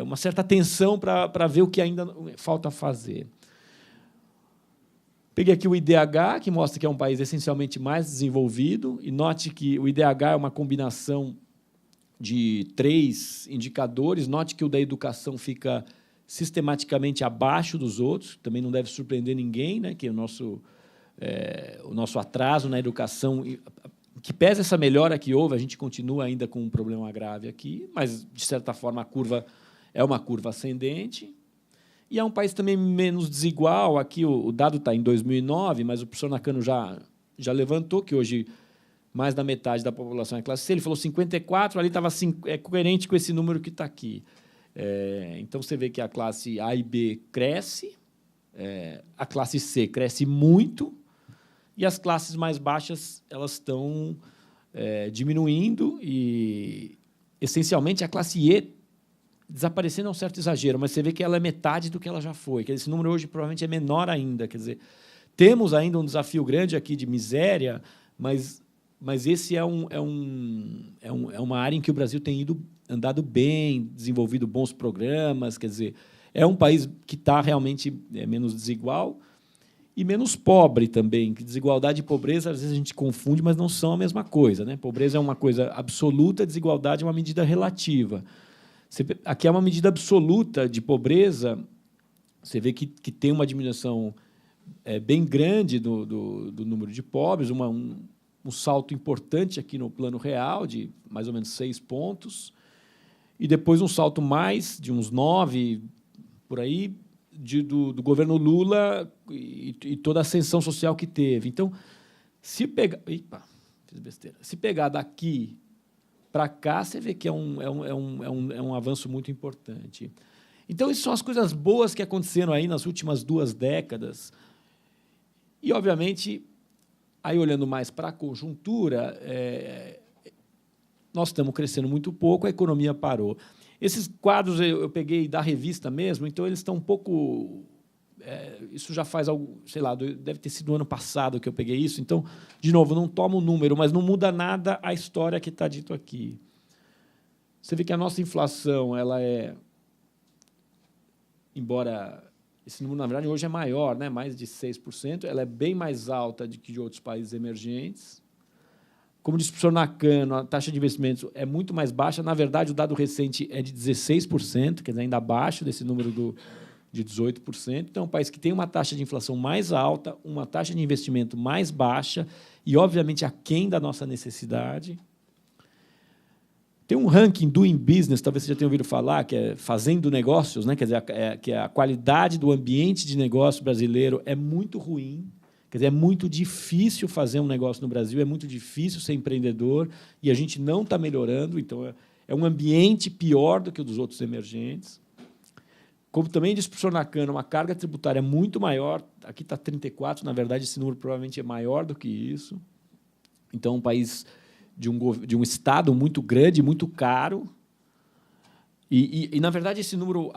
uma certa atenção para ver o que ainda falta fazer. Peguei aqui o IDH, que mostra que é um país essencialmente mais desenvolvido, e note que o IDH é uma combinação de 3 indicadores. Note que o da educação fica sistematicamente abaixo dos outros, também não deve surpreender ninguém, né, que o nosso atraso na educação, que pese essa melhora que houve, a gente continua ainda com um problema grave aqui, mas, de certa forma, a curva é uma curva ascendente. E é um país também menos desigual. Aqui o dado está em 2009, mas o professor Nakano já levantou que hoje mais da metade da população é classe C. Ele falou 54, ali estava coerente com esse número que está aqui. Então, você vê que a classe A e B cresce, a classe C cresce muito, e as classes mais baixas elas estão diminuindo, e, essencialmente, a classe E desaparecendo é um certo exagero, mas você vê que ela é metade do que ela já foi. Esse número hoje provavelmente é menor ainda. Quer dizer, temos ainda um desafio grande aqui de miséria, mas esse é uma área em que o Brasil tem andado bem, desenvolvido bons programas. Quer dizer, é um país que está realmente menos desigual e menos pobre também. Que desigualdade e pobreza, às vezes, a gente confunde, mas não são a mesma coisa, né? Pobreza é uma coisa absoluta, desigualdade é uma medida relativa. Aqui é uma medida absoluta de pobreza. Você vê que tem uma diminuição bem grande do número de pobres, um salto importante aqui no plano real, de mais ou menos 6 pontos, e depois um salto mais, de uns 9, por aí, do governo Lula e toda a ascensão social que teve. Então, se pegar... Epa, fiz besteira. Se pegar daqui para cá, você vê que é um avanço muito importante. Então, isso são as coisas boas que aconteceram aí nas últimas 2 décadas. E, obviamente, aí olhando mais para a conjuntura, nós estamos crescendo muito pouco, a economia parou. Esses quadros eu peguei da revista mesmo, então eles estão um pouco... isso já faz algo, sei lá, deve ter sido o ano passado que eu peguei isso. Então, de novo, não tomo o número, mas não muda nada a história que está dito aqui. Você vê que a nossa inflação, ela embora esse número, na verdade, hoje é maior, né, mais de 6%, ela é bem mais alta do que de outros países emergentes. Como disse o professor Nakano, a taxa de investimentos é muito mais baixa. Na verdade, o dado recente é de 16%, quer dizer, ainda abaixo desse número de 18%. Então, é um país que tem uma taxa de inflação mais alta, uma taxa de investimento mais baixa e, obviamente, aquém da nossa necessidade. Tem um ranking Doing Business, talvez você já tenha ouvido falar, que é Fazendo Negócios, né? Quer dizer, que a qualidade do ambiente de negócio brasileiro é muito ruim. Quer dizer, é muito difícil fazer um negócio no Brasil, é muito difícil ser empreendedor, e a gente não está melhorando. Então, é um ambiente pior do que o dos outros emergentes. Como também disse o professor Nakano, uma carga tributária muito maior. Aqui está 34, na verdade, esse número provavelmente é maior do que isso. Então, um país de um Estado muito grande, muito caro. E na verdade, esse número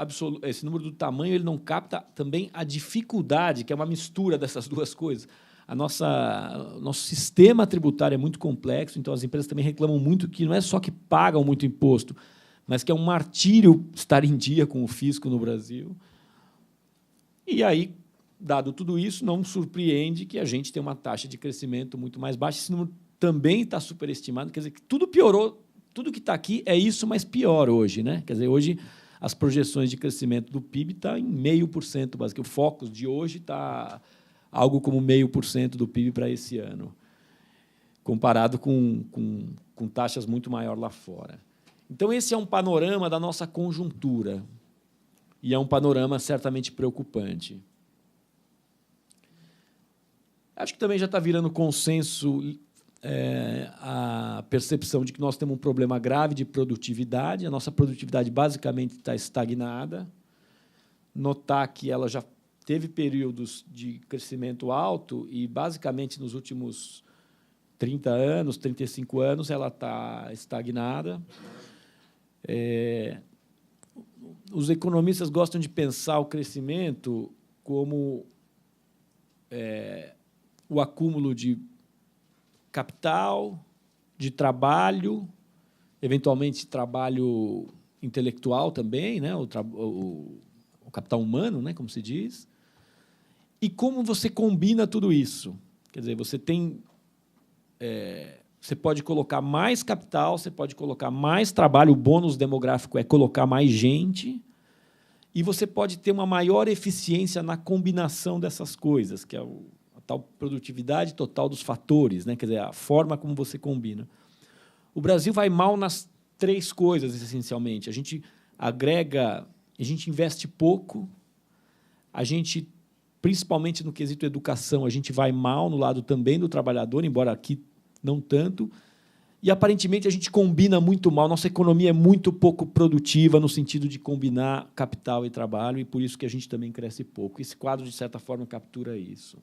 do tamanho ele não capta também a dificuldade, que é uma mistura dessas duas coisas. O nosso sistema tributário é muito complexo, então as empresas também reclamam muito que não é só que pagam muito imposto, mas que é um martírio estar em dia com o fisco no Brasil. E aí, dado tudo isso, não surpreende que a gente tenha uma taxa de crescimento muito mais baixa. Esse número também está superestimado, quer dizer que tudo piorou. Tudo que está aqui é isso, mas pior hoje, né? Quer dizer, hoje as projeções de crescimento do PIB estão em 0,5%, basicamente. O foco de hoje está algo como 0,5% do PIB para esse ano, comparado com taxas muito maiores lá fora. Então, esse é um panorama da nossa conjuntura, e é um panorama certamente preocupante. Acho que também já está virando consenso a percepção de que nós temos um problema grave de produtividade. A nossa produtividade, basicamente, está estagnada. Notar que ela já teve períodos de crescimento alto e, basicamente, nos últimos 30 anos, 35 anos, ela está estagnada. Os economistas gostam de pensar o crescimento como o acúmulo de capital, de trabalho, eventualmente trabalho intelectual também, né? o capital humano, né? Como se diz, e como você combina tudo isso. Quer dizer, você pode colocar mais capital, você pode colocar mais trabalho, o bônus demográfico é colocar mais gente, e você pode ter uma maior eficiência na combinação dessas coisas, que é a tal produtividade total dos fatores, né? Quer dizer, a forma como você combina. O Brasil vai mal nas três coisas, essencialmente. A gente agrega, a gente investe pouco, a gente, principalmente no quesito educação, a gente vai mal no lado também do trabalhador, embora aqui não tanto, e, aparentemente, a gente combina muito mal. Nossa economia é muito pouco produtiva no sentido de combinar capital e trabalho, e, por isso, que a gente também cresce pouco. Esse quadro, de certa forma, captura isso.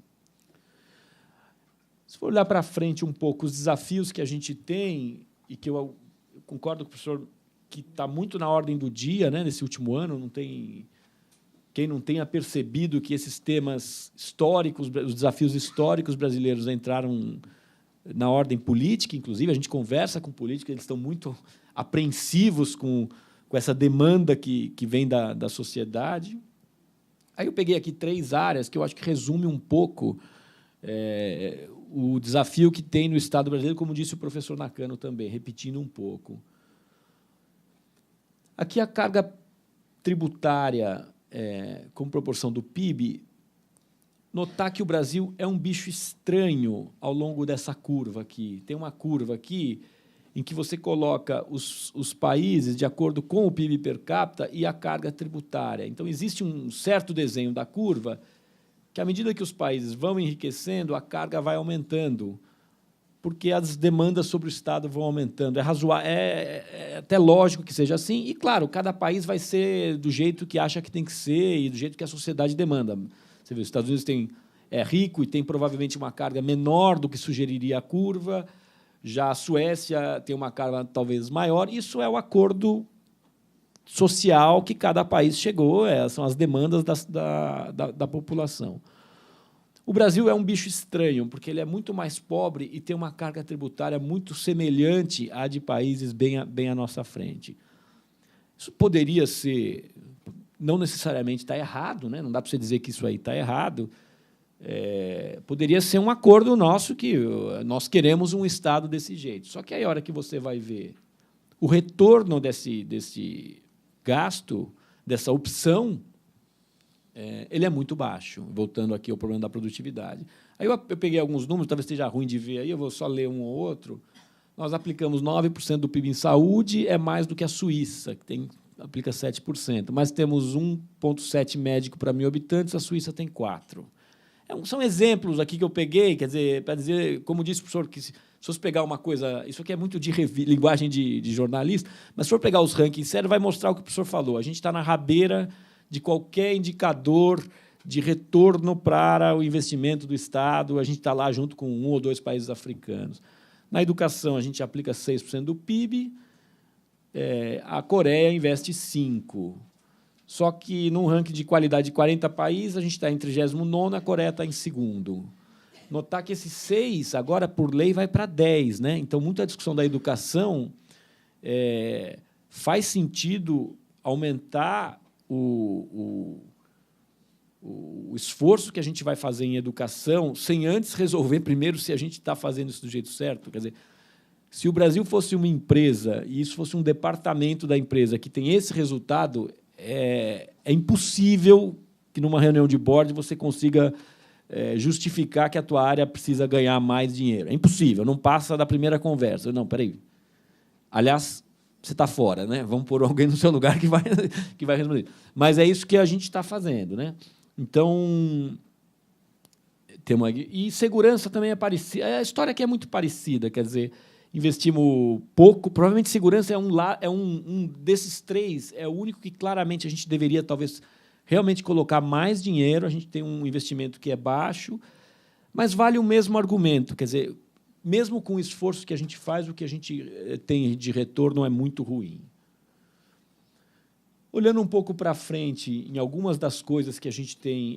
Se for olhar para frente um pouco, os desafios que a gente tem, e que eu concordo com o professor que está muito na ordem do dia, né, nesse último ano, não tem quem não tenha percebido que esses temas históricos, os desafios históricos brasileiros entraram na ordem política, inclusive. A gente conversa com políticos, eles estão muito apreensivos com essa demanda que vem da sociedade. Aí eu peguei aqui 3 áreas que eu acho que resume um pouco o desafio que tem no Estado brasileiro, como disse o professor Nakano também, repetindo um pouco. Aqui a carga tributária, como proporção do PIB, notar que o Brasil é um bicho estranho ao longo dessa curva aqui. Tem uma curva aqui em que você coloca os países de acordo com o PIB per capita e a carga tributária. Então, existe um certo desenho da curva que, à medida que os países vão enriquecendo, a carga vai aumentando, porque as demandas sobre o Estado vão aumentando. É até lógico que seja assim, e, claro, cada país vai ser do jeito que acha que tem que ser e do jeito que a sociedade demanda. Você vê, os Estados Unidos é rico e tem provavelmente uma carga menor do que sugeriria a curva, já a Suécia tem uma carga talvez maior. Isso é o acordo social que cada país chegou, são as demandas da população. O Brasil é um bicho estranho, porque ele é muito mais pobre e tem uma carga tributária muito semelhante à de países bem à nossa frente. Isso poderia ser, não necessariamente está errado, né? Não dá para você dizer que isso aí está errado. Poderia ser um acordo nosso que nós queremos um Estado desse jeito. Só que aí, a hora que você vai ver o retorno desse gasto, dessa opção, ele é muito baixo, voltando aqui ao problema da produtividade. Aí eu peguei alguns números, talvez esteja ruim de ver aí, eu vou só ler um ou outro. Nós aplicamos 9% do PIB em saúde, é mais do que a Suíça, que aplica 7%, mas temos 1,7 médico para 1.000 habitantes, a Suíça tem 4%. São exemplos aqui que eu peguei, quer dizer, para dizer, como disse o professor, que se fosse pegar uma coisa, isso aqui é muito de linguagem de jornalista, mas se for pegar os rankings sérios, vai mostrar o que o professor falou. A gente está na rabeira de qualquer indicador de retorno para o investimento do Estado. A gente está lá junto com 1 ou 2 países africanos. Na educação, a gente aplica 6% do PIB, a Coreia investe 5%. Só que, num ranking de qualidade de 40 países, a gente está em 39º, a Coreia está em 2º. Notar que esse 6, agora, por lei, vai para 10. Né? Então, muita discussão da educação faz sentido aumentar o esforço que a gente vai fazer em educação sem antes resolver primeiro se a gente está fazendo isso do jeito certo. Quer dizer, se o Brasil fosse uma empresa e isso fosse um departamento da empresa que tem esse resultado, é impossível que, numa reunião de board, você consiga justificar que a tua área precisa ganhar mais dinheiro. É impossível, não passa da primeira conversa. Não, peraí. Aliás, você está fora, né? Vamos pôr alguém no seu lugar que vai responder. Mas é isso que a gente está fazendo, né? Então, e segurança também é parecida. A história aqui é muito parecida, quer dizer, investimos pouco. Provavelmente segurança é um desses 3, é o único que claramente a gente deveria, talvez, realmente colocar mais dinheiro. A gente tem um investimento que é baixo, mas vale o mesmo argumento. Quer dizer, mesmo com o esforço que a gente faz, o que a gente tem de retorno é muito ruim. Olhando um pouco para frente, em algumas das coisas que a gente tem,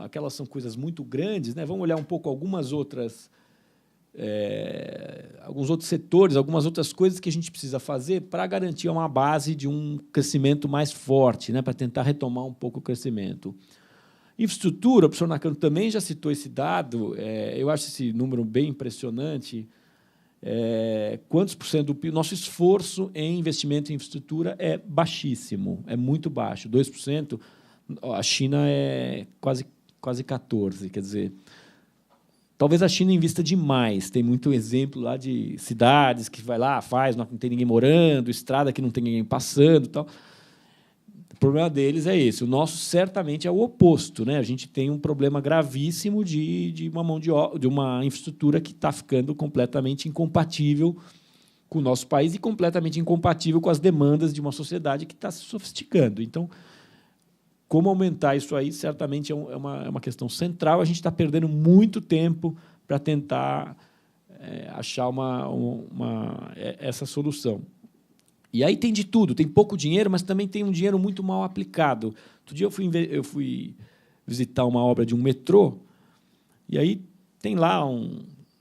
aquelas são coisas muito grandes, né? Vamos olhar um pouco alguns outros setores, algumas outras coisas que a gente precisa fazer para garantir uma base de um crescimento mais forte, né? Para tentar retomar um pouco o crescimento. Infraestrutura, o professor Nakano também já citou esse dado, eu acho esse número bem impressionante. Quantos por cento do PIB? Nosso esforço em investimento em infraestrutura é baixíssimo, é muito baixo, 2%. A China é quase 14%. Quer dizer, talvez a China invista demais. Tem muito exemplo lá de cidades que vai lá, faz, não tem ninguém morando, estrada que não tem ninguém passando, tal. O problema deles é esse. O nosso certamente é o oposto, né? A gente tem um problema gravíssimo de uma mão de uma infraestrutura que está ficando completamente incompatível com o nosso país e completamente incompatível com as demandas de uma sociedade que está se sofisticando. Então, como aumentar isso aí certamente é uma questão central. A gente está perdendo muito tempo para tentar achar essa solução. E aí tem de tudo, tem pouco dinheiro, mas também tem um dinheiro muito mal aplicado. Outro dia eu fui visitar uma obra de um metrô, e aí tem lá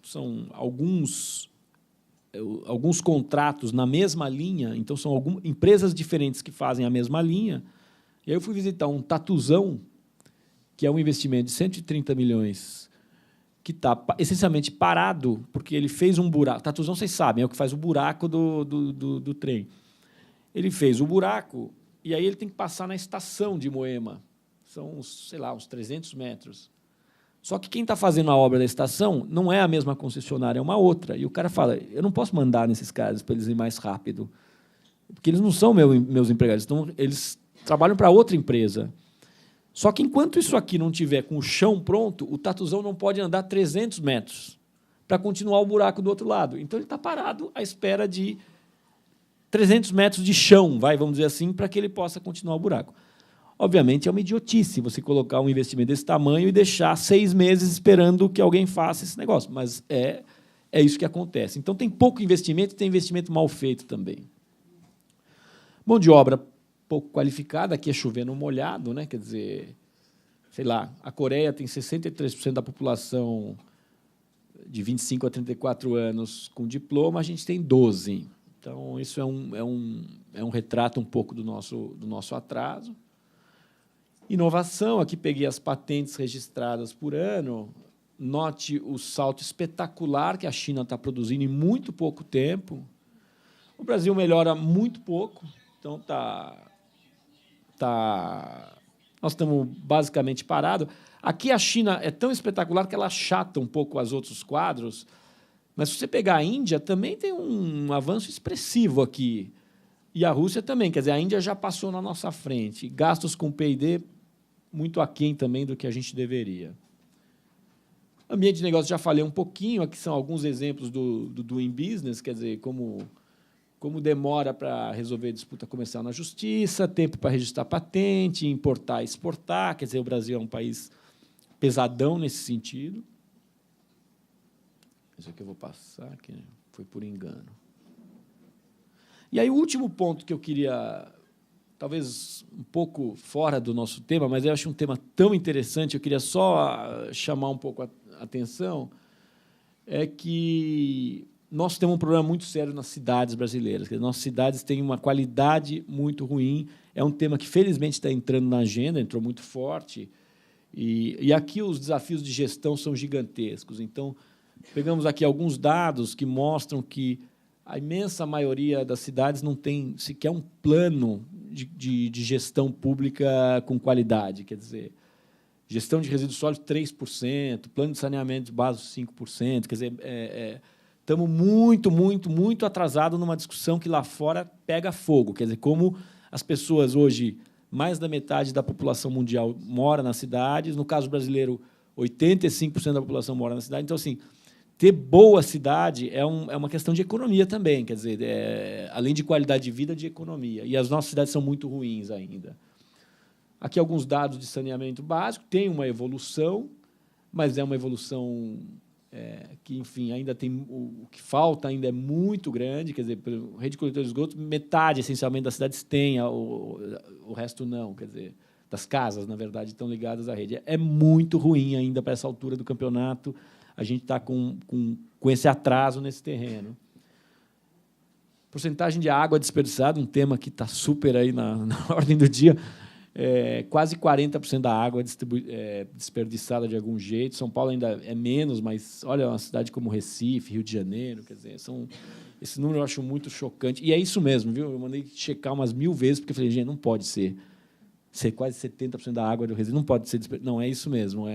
são alguns contratos na mesma linha, então são empresas diferentes que fazem a mesma linha. E aí eu fui visitar um Tatuzão, que é um investimento de 130 milhões, que está essencialmente parado, porque ele fez um buraco. Tatuzão, vocês sabem, é o que faz o buraco do trem. Ele fez o buraco e aí ele tem que passar na estação de Moema. São, sei lá, uns 300 metros. Só que quem está fazendo a obra da estação não é a mesma concessionária, é uma outra. E o cara fala, eu não posso mandar nesses caras para eles irem mais rápido, porque eles não são meus empregados, eles trabalham para outra empresa. Só que, enquanto isso aqui não tiver com o chão pronto, o Tatuzão não pode andar 300 metros para continuar o buraco do outro lado. Então, ele está parado à espera de 300 metros de chão, vamos dizer assim, para que ele possa continuar o buraco. Obviamente, é uma idiotice você colocar um investimento desse tamanho e deixar 6 meses esperando que alguém faça esse negócio, mas é isso que acontece. Então, tem pouco investimento e tem investimento mal feito também. Mão de obra pouco qualificada, aqui é chover no molhado, né? Quer dizer, sei lá, a Coreia tem 63% da população de 25 a 34 anos com diploma, a gente tem 12%. Então, isso é um retrato um pouco do nosso atraso. Inovação, aqui peguei as patentes registradas por ano. Note o salto espetacular que a China está produzindo em muito pouco tempo. O Brasil melhora muito pouco, então nós estamos basicamente parados. Aqui a China é tão espetacular que ela achata um pouco os outros quadros, mas se você pegar a Índia, também tem um avanço expressivo aqui. E a Rússia também, quer dizer, a Índia já passou na nossa frente. Gastos com P&D muito aquém também do que a gente deveria. Ambiente de negócio, já falei um pouquinho, aqui são alguns exemplos do Doing Business, quer dizer, como como demora para resolver disputa comercial na justiça, tempo para registrar patente, importar e exportar. Quer dizer, o Brasil é um país pesadão nesse sentido. Isso aqui eu vou passar, que foi por engano. E aí, o último ponto que eu queria, talvez um pouco fora do nosso tema, mas eu acho um tema tão interessante, eu queria só chamar um pouco a atenção, é que nós temos um problema muito sério nas cidades brasileiras. Quer dizer, nossas cidades têm uma qualidade muito ruim. É um tema que, felizmente, está entrando na agenda, entrou muito forte. E aqui os desafios de gestão são gigantescos. Então, pegamos aqui alguns dados que mostram que a imensa maioria das cidades não tem sequer um plano de gestão pública com qualidade. Quer dizer, gestão de resíduos sólidos, 3%, plano de saneamento básico, 5%. Quer dizer, estamos muito atrasados numa discussão que lá fora pega fogo. Quer dizer, como as pessoas hoje, mais da metade da população mundial mora nas cidades, no caso brasileiro, 85% da população mora na cidade. Então, assim, ter boa cidade é uma questão de economia também, quer dizer, além de qualidade de vida, de economia. E as nossas cidades são muito ruins ainda. Aqui alguns dados de saneamento básico, tem uma evolução, mas é uma evolução que, enfim, ainda tem o que falta ainda é muito grande, quer dizer, rede de coletores de esgoto, metade, essencialmente, das cidades tem, o resto não, quer dizer, das casas, na verdade, estão ligadas à rede. É muito ruim ainda para essa altura do campeonato, a gente está com esse atraso nesse terreno. Porcentagem de água desperdiçada, um tema que está super aí na ordem do dia. Quase 40% da água desperdiçada de algum jeito. São Paulo ainda é menos, mas olha, uma cidade como Recife, Rio de Janeiro, quer dizer, esse número eu acho muito chocante. E é isso mesmo, viu? Eu mandei checar umas 1000 vezes, porque eu falei, gente, não pode ser quase 70% da água do resíduo, não pode ser desperdício. Não, é isso mesmo,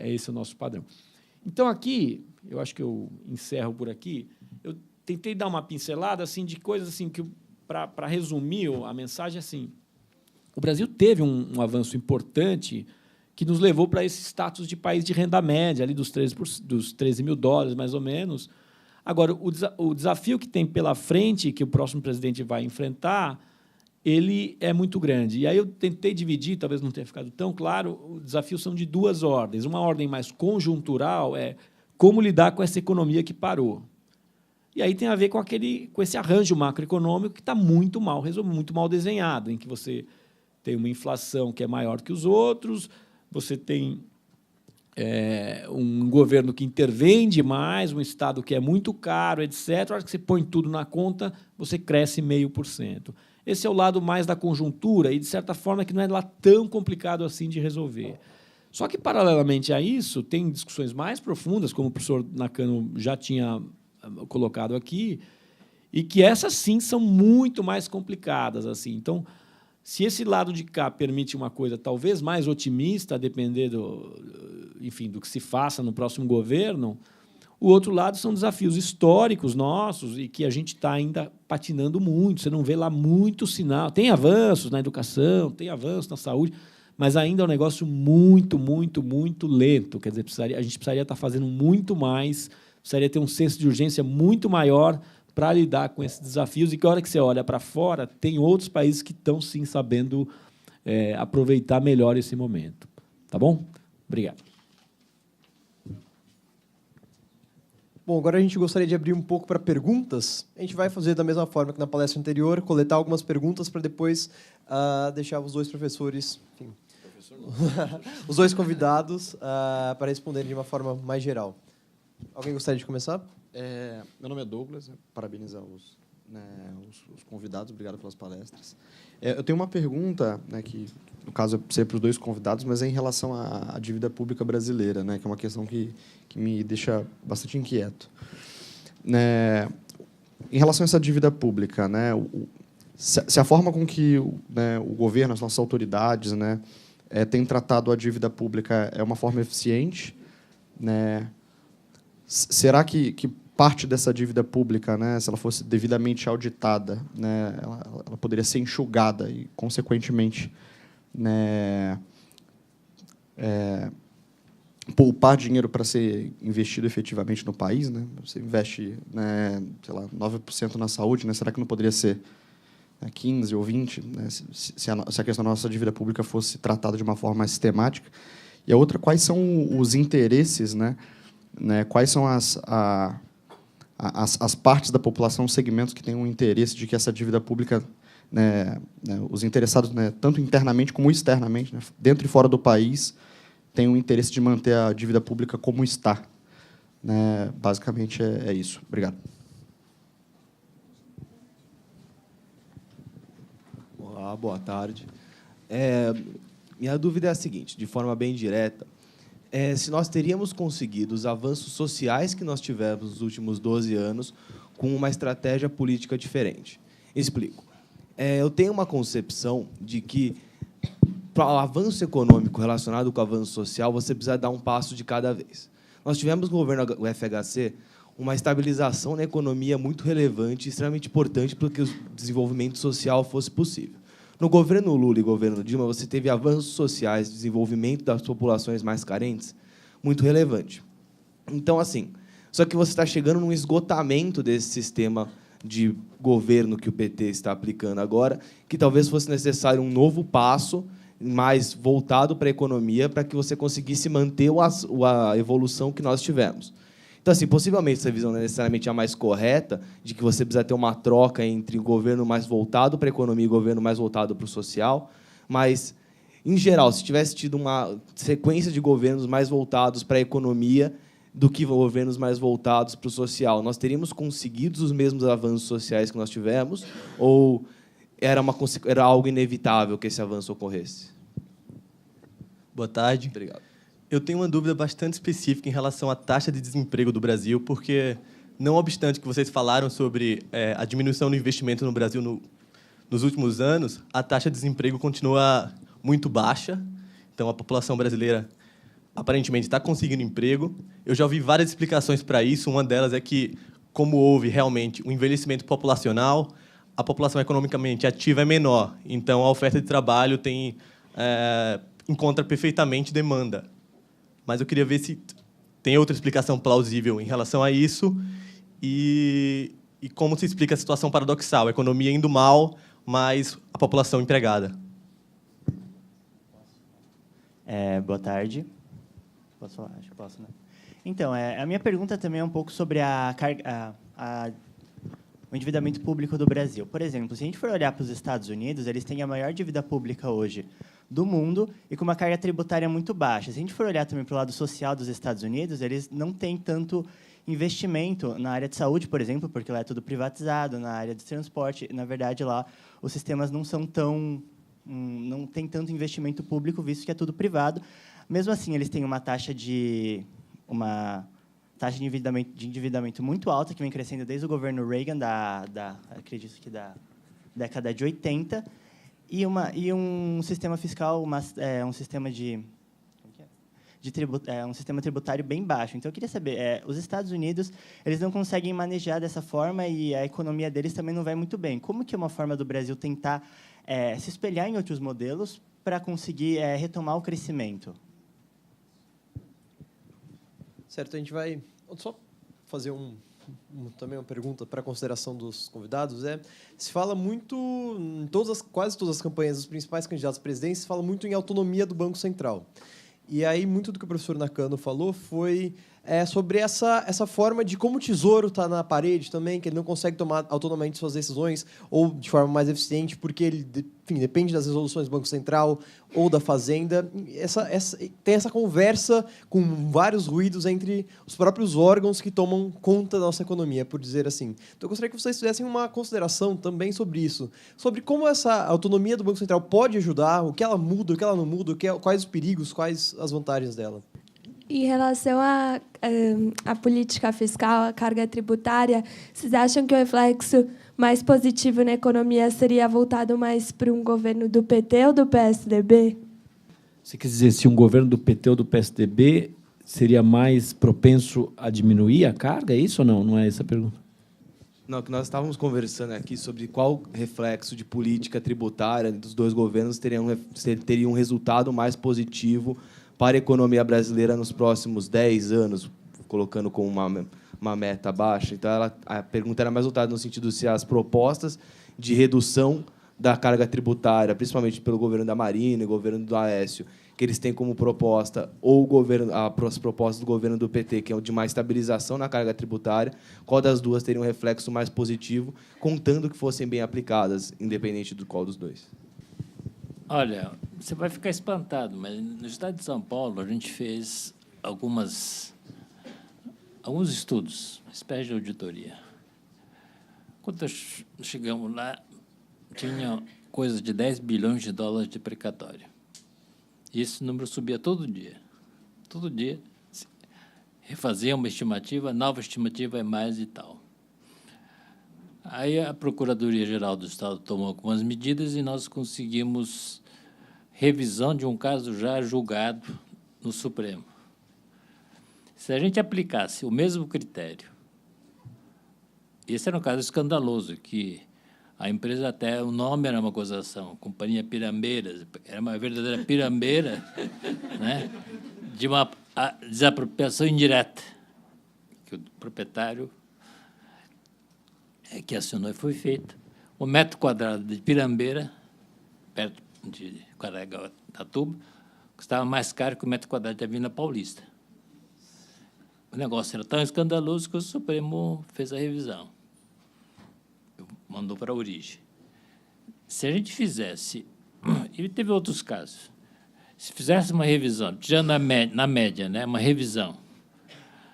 esse o nosso padrão. Então, aqui, eu acho que eu encerro por aqui, eu tentei dar uma pincelada assim, de coisas assim, que, para resumir a mensagem, assim, o Brasil teve um avanço importante que nos levou para esse status de país de renda média, ali dos $13 mil, mais ou menos. Agora, o desafio que tem pela frente, que o próximo presidente vai enfrentar, ele é muito grande. E aí eu tentei dividir, talvez não tenha ficado tão claro, os desafios são de duas ordens. Uma ordem mais conjuntural é como lidar com essa economia que parou. E aí tem a ver com esse arranjo macroeconômico que está muito mal resolvido, muito mal desenhado, em que você tem uma inflação que é maior que os outros, você tem um governo que intervém demais, um Estado que é muito caro, etc. A hora que você põe tudo na conta, você cresce 0,5%. Esse é o lado mais da conjuntura e, de certa forma, que não é lá tão complicado assim de resolver. Só que, paralelamente a isso, tem discussões mais profundas, como o professor Nakano já tinha colocado aqui, e que essas, sim, são muito mais complicadas. Assim. Então, se esse lado de cá permite uma coisa talvez mais otimista, a depender do que se faça no próximo governo, o outro lado são desafios históricos nossos e que a gente está ainda patinando muito. Você não vê lá muito sinal. Tem avanços na educação, tem avanços na saúde, mas ainda é um negócio muito lento. Quer dizer, a gente precisaria estar fazendo muito mais, precisaria ter um senso de urgência muito maior para lidar com esses desafios e que, a hora que você olha para fora, tem outros países que estão, sim, sabendo aproveitar melhor esse momento. Tá bom? Obrigado. Bom, agora a gente gostaria de abrir um pouco para perguntas. A gente vai fazer da mesma forma que na palestra anterior, coletar algumas perguntas para depois deixar os dois professores, enfim, os dois convidados, para responderem de uma forma mais geral. Alguém gostaria de começar? Meu nome é Douglas, parabenizo os convidados, obrigado pelas palestras. Eu tenho uma pergunta, que, no caso, é para os dois convidados, mas é em relação à dívida pública brasileira, que é uma questão que me deixa bastante inquieto. Em relação a essa dívida pública, se a forma com que o governo, as nossas autoridades, têm tratado a dívida pública é uma forma eficiente, será que parte dessa dívida pública, se ela fosse devidamente auditada, ela poderia ser enxugada e, consequentemente, poupar dinheiro para ser investido efetivamente no país, né? Você investe, né, sei lá, 9% na saúde, né? Será que não poderia ser 15 ou 20, né? Se a questão da nossa dívida pública fosse tratada de uma forma mais sistemática? E a outra, quais são os interesses, né? Quais são as partes da população, os segmentos que têm um interesse de que essa dívida pública, os interessados, tanto internamente como externamente, dentro e fora do país, têm um interesse de manter a dívida pública como está. Basicamente, é isso. Obrigado. Olá, boa tarde. Minha dúvida é a seguinte, de forma bem direta, se nós teríamos conseguido os avanços sociais que nós tivemos nos últimos 12 anos com uma estratégia política diferente. Explico. Eu tenho uma concepção de que, para o avanço econômico relacionado com o avanço social, você precisa dar um passo de cada vez. Nós tivemos no governo do FHC uma estabilização na economia muito relevante e extremamente importante para que o desenvolvimento social fosse possível. No governo Lula e governo Dilma, você teve avanços sociais, desenvolvimento das populações mais carentes, muito relevante. Então, assim, só que você está chegando num esgotamento desse sistema de governo que o PT está aplicando agora, que talvez fosse necessário um novo passo mais voltado para a economia para que você conseguisse manter a evolução que nós tivemos. Então, assim, possivelmente, essa visão não é necessariamente a mais correta, de que você precisa ter uma troca entre o governo mais voltado para a economia e o governo mais voltado para o social, mas, em geral, se tivesse tido uma sequência de governos mais voltados para a economia do que governos mais voltados para o social, nós teríamos conseguido os mesmos avanços sociais que nós tivemos, ou era algo inevitável que esse avanço ocorresse? Boa tarde. Obrigado. Eu tenho uma dúvida bastante específica em relação à taxa de desemprego do Brasil, porque, não obstante que vocês falaram sobre a diminuição do investimento no Brasil nos últimos anos, a taxa de desemprego continua muito baixa. Então, a população brasileira, aparentemente, está conseguindo emprego. Eu já ouvi várias explicações para isso. Uma delas é que, como houve realmente um envelhecimento populacional, a população economicamente ativa é menor. Então, a oferta de trabalho encontra perfeitamente demanda. Mas eu queria ver se tem outra explicação plausível em relação a isso e como se explica a situação paradoxal, a economia indo mal, mas a população empregada. Boa tarde. Posso falar? Acho que posso, né? Então, a minha pergunta também é um pouco sobre o endividamento público do Brasil. Por exemplo, se a gente for olhar para os Estados Unidos, eles têm a maior dívida pública hoje do mundo e com uma carga tributária muito baixa. Se a gente for olhar também para o lado social dos Estados Unidos, eles não têm tanto investimento na área de saúde, por exemplo, porque lá é tudo privatizado, na área de transporte. Na verdade, lá os sistemas não são não tem tanto investimento público, visto que é tudo privado. Mesmo assim, eles têm uma taxa de endividamento muito alta, que vem crescendo desde o governo Reagan, acredito que da década de 80, e um sistema fiscal, um sistema um sistema tributário bem baixo. Então, eu queria saber, os Estados Unidos, eles não conseguem manejar dessa forma e a economia deles também não vai muito bem. Como que é uma forma do Brasil tentar se espelhar em outros modelos para conseguir retomar o crescimento? Certo, a gente vai só fazer também uma pergunta para a consideração dos convidados. Se fala muito, em quase todas as campanhas dos principais candidatos à presidência, se fala muito em autonomia do Banco Central. E aí, muito do que o professor Nakano falou foi sobre essa forma de como o Tesouro está na parede também, que ele não consegue tomar autonomamente suas decisões ou de forma mais eficiente, porque ele, enfim, depende das resoluções do Banco Central ou da Fazenda. Tem essa conversa com vários ruídos entre os próprios órgãos que tomam conta da nossa economia, por dizer assim. Então, eu gostaria que vocês fizessem uma consideração também sobre isso, sobre como essa autonomia do Banco Central pode ajudar, o que ela muda, o que ela não muda, quais os perigos, quais as vantagens dela. Em relação à política fiscal, à carga tributária, vocês acham que o reflexo mais positivo na economia seria voltado mais para um governo do PT ou do PSDB? Você quer dizer se um governo do PT ou do PSDB seria mais propenso a diminuir a carga? É isso ou não? Não é essa a pergunta? Não, que nós estávamos conversando aqui sobre qual reflexo de política tributária dos dois governos teria um resultado mais positivo para a economia brasileira nos próximos 10 anos, colocando como uma meta baixa. Então, a pergunta era mais voltada no sentido de se as propostas de redução da carga tributária, principalmente pelo governo da Marina e governo do Aécio, que eles têm como proposta, ou as propostas do governo do PT, que é de uma estabilização na carga tributária, qual das duas teria um reflexo mais positivo, contando que fossem bem aplicadas, independente do qual dos dois? Olha, você vai ficar espantado, mas no estado de São Paulo a gente fez alguns estudos, uma espécie de auditoria. Quando chegamos lá, tinha coisa de 10 bilhões de dólares de precatório. E esse número subia todo dia. Todo dia, refazia uma estimativa, nova estimativa é mais e tal. Aí a Procuradoria-Geral do Estado tomou algumas medidas e nós conseguimos revisão de um caso já julgado no Supremo. Se a gente aplicasse o mesmo critério, esse era um caso escandaloso, que a empresa, até o nome era uma acusação, Companhia Pirambeiras, era uma verdadeira pirambeira, né, de uma desapropriação indireta, que o proprietário que acionou e foi feito. O metro quadrado de Pirambeira, perto de Caraguatatuba, custava mais caro que o metro quadrado de Avenida Paulista. O negócio era tão escandaloso que o Supremo fez a revisão. Mandou para a origem. Se a gente fizesse... E teve outros casos. Se fizesse uma revisão, tirando na média, né, uma revisão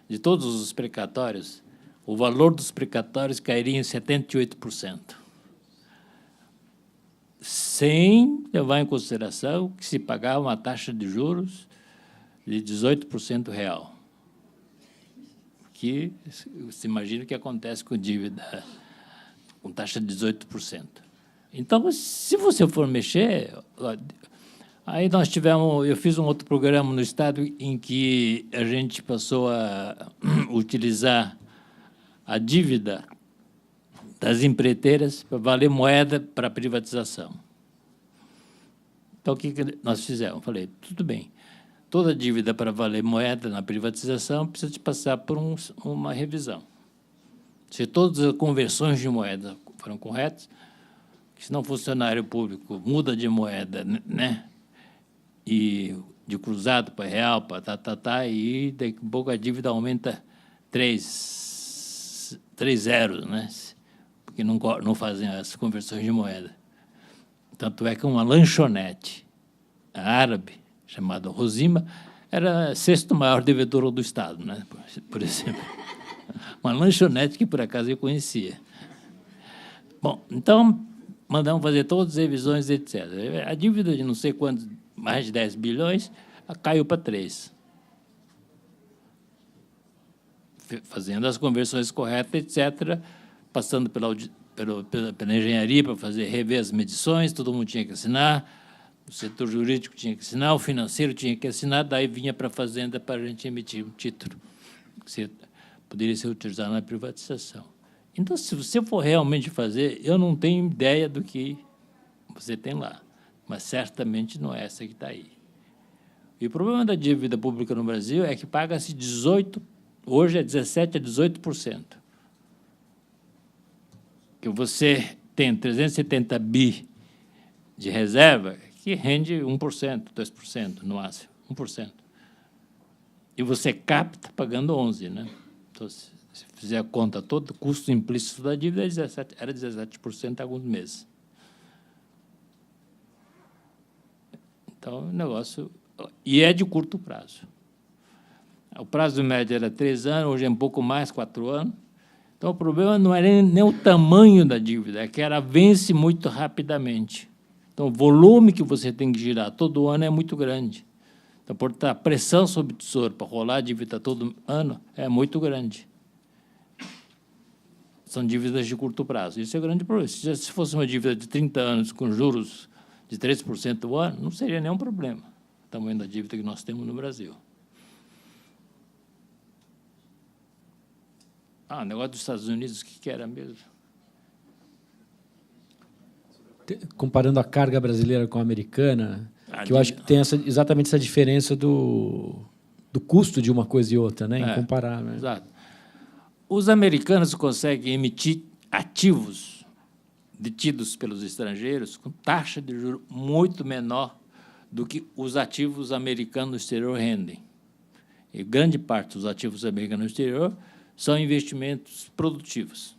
de todos os precatórios, o valor dos precatórios cairia em 78%, sem levar em consideração que se pagava uma taxa de juros de 18% real, que se imagina o que acontece com dívida com taxa de 18%. Então, se você for mexer... Aí eu fiz um outro programa no Estado em que a gente passou a utilizar a dívida das empreiteiras para valer moeda para a privatização. Então, o que nós fizemos? Falei, tudo bem, toda dívida para valer moeda na privatização precisa de passar por uma revisão. Se todas as conversões de moeda foram corretas, se não funcionário público muda de moeda, né, e de cruzado para real, para e daqui a pouco a dívida aumenta 3 zeros, né? Porque não fazem as conversões de moeda. Tanto é que uma lanchonete árabe, chamada Rosima, era sexto maior devedor do Estado, né? Por exemplo. Uma lanchonete que, por acaso, eu conhecia. Bom, então, mandamos fazer todas as revisões, etc. A dívida de não sei quantos, mais de 10 bilhões, caiu para 3. Fazendo as conversões corretas, etc., passando pela engenharia para rever as medições, todo mundo tinha que assinar, o setor jurídico tinha que assinar, o financeiro tinha que assinar, daí vinha para a Fazenda para a gente emitir um título, que poderia ser utilizado na privatização. Então, se você for realmente fazer, eu não tenho ideia do que você tem lá, mas certamente não é essa que está aí. E o problema da dívida pública no Brasil é que paga-se 18%, hoje é 17% a 18%. Que você tem 370 bi de reserva, que rende 1%, 2%, no máximo, 1%. E você capta pagando 11%, né? Então, se fizer a conta toda, o custo implícito da dívida era 17% há alguns meses. Então, o negócio... E é de curto prazo. O prazo médio era 3 anos, hoje é um pouco mais, 4 anos. Então, o problema não era nem o tamanho da dívida, é que ela vence muito rapidamente. Então, o volume que você tem que girar todo ano é muito grande. Então, portanto, a pressão sobre o Tesouro para rolar a dívida todo ano é muito grande. São dívidas de curto prazo. Isso é o grande problema. Se fosse uma dívida de 30 anos com juros de 3% ao ano, não seria nenhum problema o tamanho da dívida que nós temos no Brasil. O negócio dos Estados Unidos, o que era mesmo? Comparando a carga brasileira com a americana, Que eu acho que tem exatamente essa diferença do custo de uma coisa e outra, né? Em comparar. Né? Exato. Os americanos conseguem emitir ativos detidos pelos estrangeiros com taxa de juros muito menor do que os ativos americanos no exterior rendem. E grande parte dos ativos americanos no exterior são investimentos produtivos.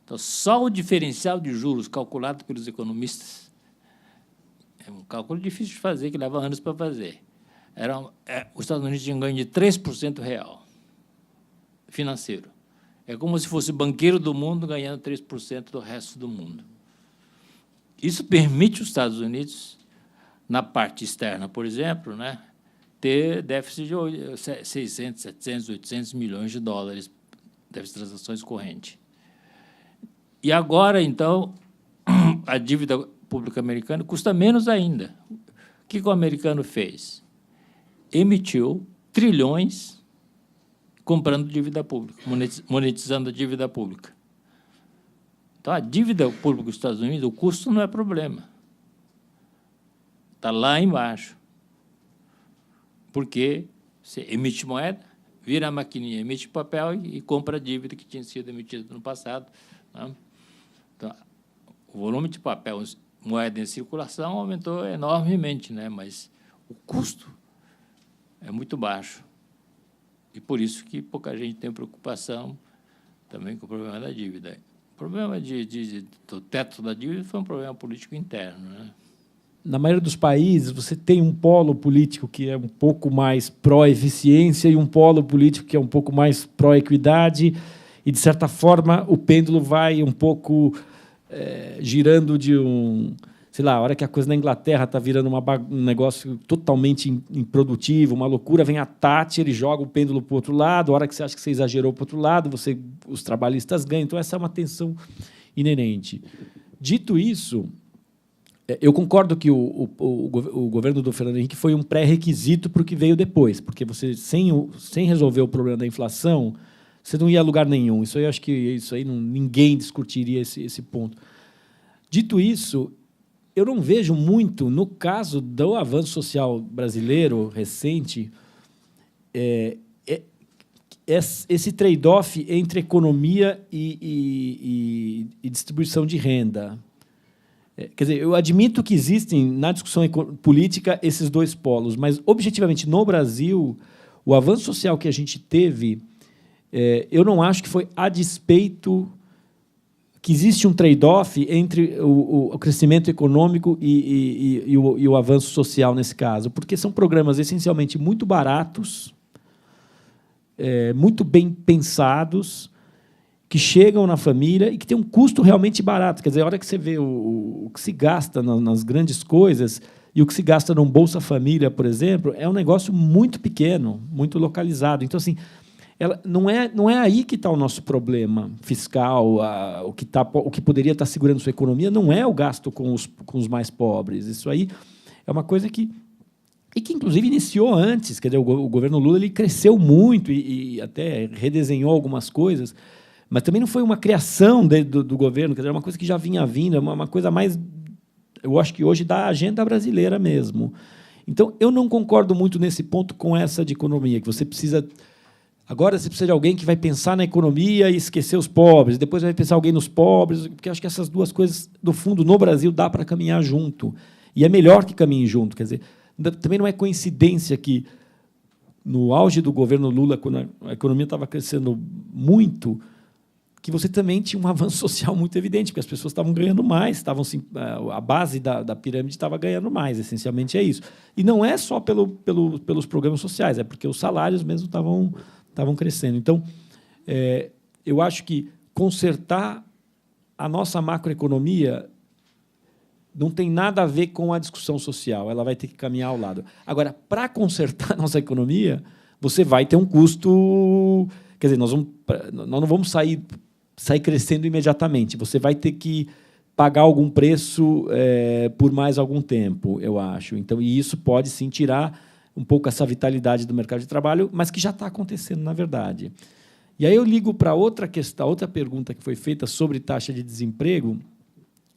Então, só o diferencial de juros calculado pelos economistas é um cálculo difícil de fazer, que leva anos para fazer. Os Estados Unidos tinham um ganho de 3% real financeiro. É como se fosse o banqueiro do mundo ganhando 3% do resto do mundo. Isso permite os Estados Unidos, na parte externa, por exemplo, né, ter déficit de 600, 700, 800 milhões de dólares, déficit de transações correntes. E agora, então, a dívida pública americana custa menos ainda. O que o americano fez? Emitiu trilhões comprando dívida pública, monetizando a dívida pública. Então, a dívida pública dos Estados Unidos, o custo não é problema. Está lá embaixo. Porque você emite moeda, vira a maquininha, emite papel e compra a dívida que tinha sido emitida no passado. Né? Então, o volume de papel, moeda em circulação aumentou enormemente, né? Mas o custo é muito baixo. E por isso que pouca gente tem preocupação também com o problema da dívida. O problema do teto da dívida foi um problema político interno, né? Na maioria dos países, você tem um polo político que é um pouco mais pró-eficiência e um polo político que é um pouco mais pró-equidade, e, de certa forma, o pêndulo vai um pouco girando de um... Sei lá, a hora que a coisa na Inglaterra está virando um negócio totalmente improdutivo, uma loucura, vem a Thatcher, ele joga o pêndulo para o outro lado, a hora que você acha que você exagerou para o outro lado, os trabalhistas ganham. Então, essa é uma tensão inerente. Dito isso, eu concordo que o governo do Fernando Henrique foi um pré-requisito para o que veio depois, porque você, sem resolver o problema da inflação, você não ia a lugar nenhum. Isso aí, eu acho que ninguém discutiria esse ponto. Dito isso, eu não vejo muito, no caso do avanço social brasileiro recente, esse trade-off entre economia e distribuição de renda. Quer dizer, eu admito que existem, na discussão política, esses dois polos, mas, objetivamente, no Brasil, o avanço social que a gente teve, eu não acho que foi a despeito que existe um trade-off entre o crescimento econômico e o avanço social, nesse caso, porque são programas essencialmente muito baratos, muito bem pensados, que chegam na família e que tem um custo realmente barato. Quer dizer, a hora que você vê o que se gasta nas grandes coisas e o que se gasta num Bolsa Família, por exemplo, é um negócio muito pequeno, muito localizado. Então, assim, não é aí que está o nosso problema fiscal, o que poderia estar segurando sua economia não é o gasto com os mais pobres. Isso aí é uma coisa que inclusive, iniciou antes. Quer dizer, o governo Lula ele cresceu muito e até redesenhou algumas coisas, mas também não foi uma criação do governo, quer dizer, é uma coisa que já vinha vindo, é uma coisa mais, eu acho que hoje, da agenda brasileira mesmo. Então, eu não concordo muito nesse ponto com essa de economia, que você precisa... Agora você precisa de alguém que vai pensar na economia e esquecer os pobres, depois vai pensar alguém nos pobres, porque acho que essas duas coisas, no fundo, no Brasil, dá para caminhar junto. E é melhor que caminhem junto. Quer dizer, também não é coincidência que, no auge do governo Lula, quando a economia estava crescendo muito, que você também tinha um avanço social muito evidente, porque as pessoas estavam ganhando mais, a base da pirâmide estava ganhando mais, essencialmente é isso. E não é só pelos programas sociais, é porque os salários mesmo estavam crescendo. Então, eu acho que consertar a nossa macroeconomia não tem nada a ver com a discussão social, ela vai ter que caminhar ao lado. Agora, para consertar a nossa economia, você vai ter um custo... Quer dizer, nós não vamos sair crescendo imediatamente, você vai ter que pagar algum preço por mais algum tempo, eu acho. Então, e isso pode, sim, tirar um pouco essa vitalidade do mercado de trabalho, mas que já está acontecendo, na verdade. E aí eu ligo para outra questão, outra pergunta que foi feita sobre taxa de desemprego.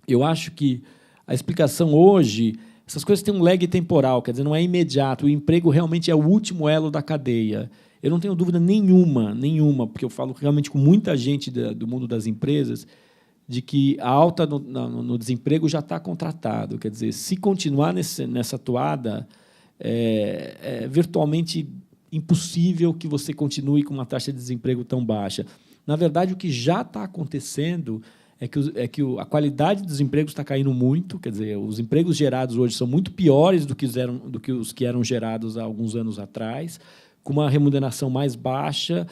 Eu acho que a explicação hoje essas coisas têm um lag temporal, quer dizer, não é imediato. O emprego realmente é o último elo da cadeia. Eu não tenho dúvida nenhuma, porque eu falo realmente com muita gente do mundo das empresas, de que a alta no desemprego já está contratado. Quer dizer, se continuar nessa toada, é virtualmente impossível que você continue com uma taxa de desemprego tão baixa. Na verdade, o que já está acontecendo é que a qualidade dos empregos está caindo muito. Quer dizer, os empregos gerados hoje são muito piores do que os que eram gerados há alguns anos atrás, com uma remuneração mais baixa.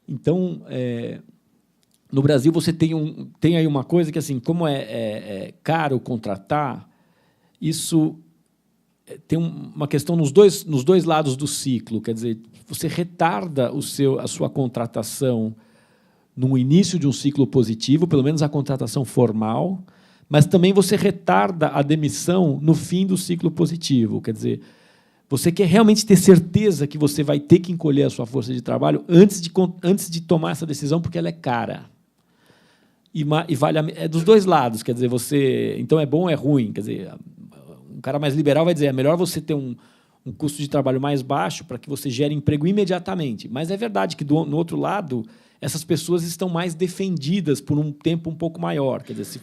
Então, no Brasil, você tem aí uma coisa que, assim, como é caro contratar, isso tem uma questão nos dois lados do ciclo. Quer dizer, você retarda a sua contratação no início de um ciclo positivo, pelo menos a contratação formal, mas também você retarda a demissão no fim do ciclo positivo. Quer dizer, você quer realmente ter certeza que você vai ter que encolher a sua força de trabalho antes de tomar essa decisão, porque ela é cara. E vale dos dois lados. Quer dizer, então é bom ou é ruim? Quer dizer, um cara mais liberal vai dizer, é melhor você ter um custo de trabalho mais baixo para que você gere emprego imediatamente. Mas é verdade que, no outro lado, essas pessoas estão mais defendidas por um tempo um pouco maior. Quer dizer, se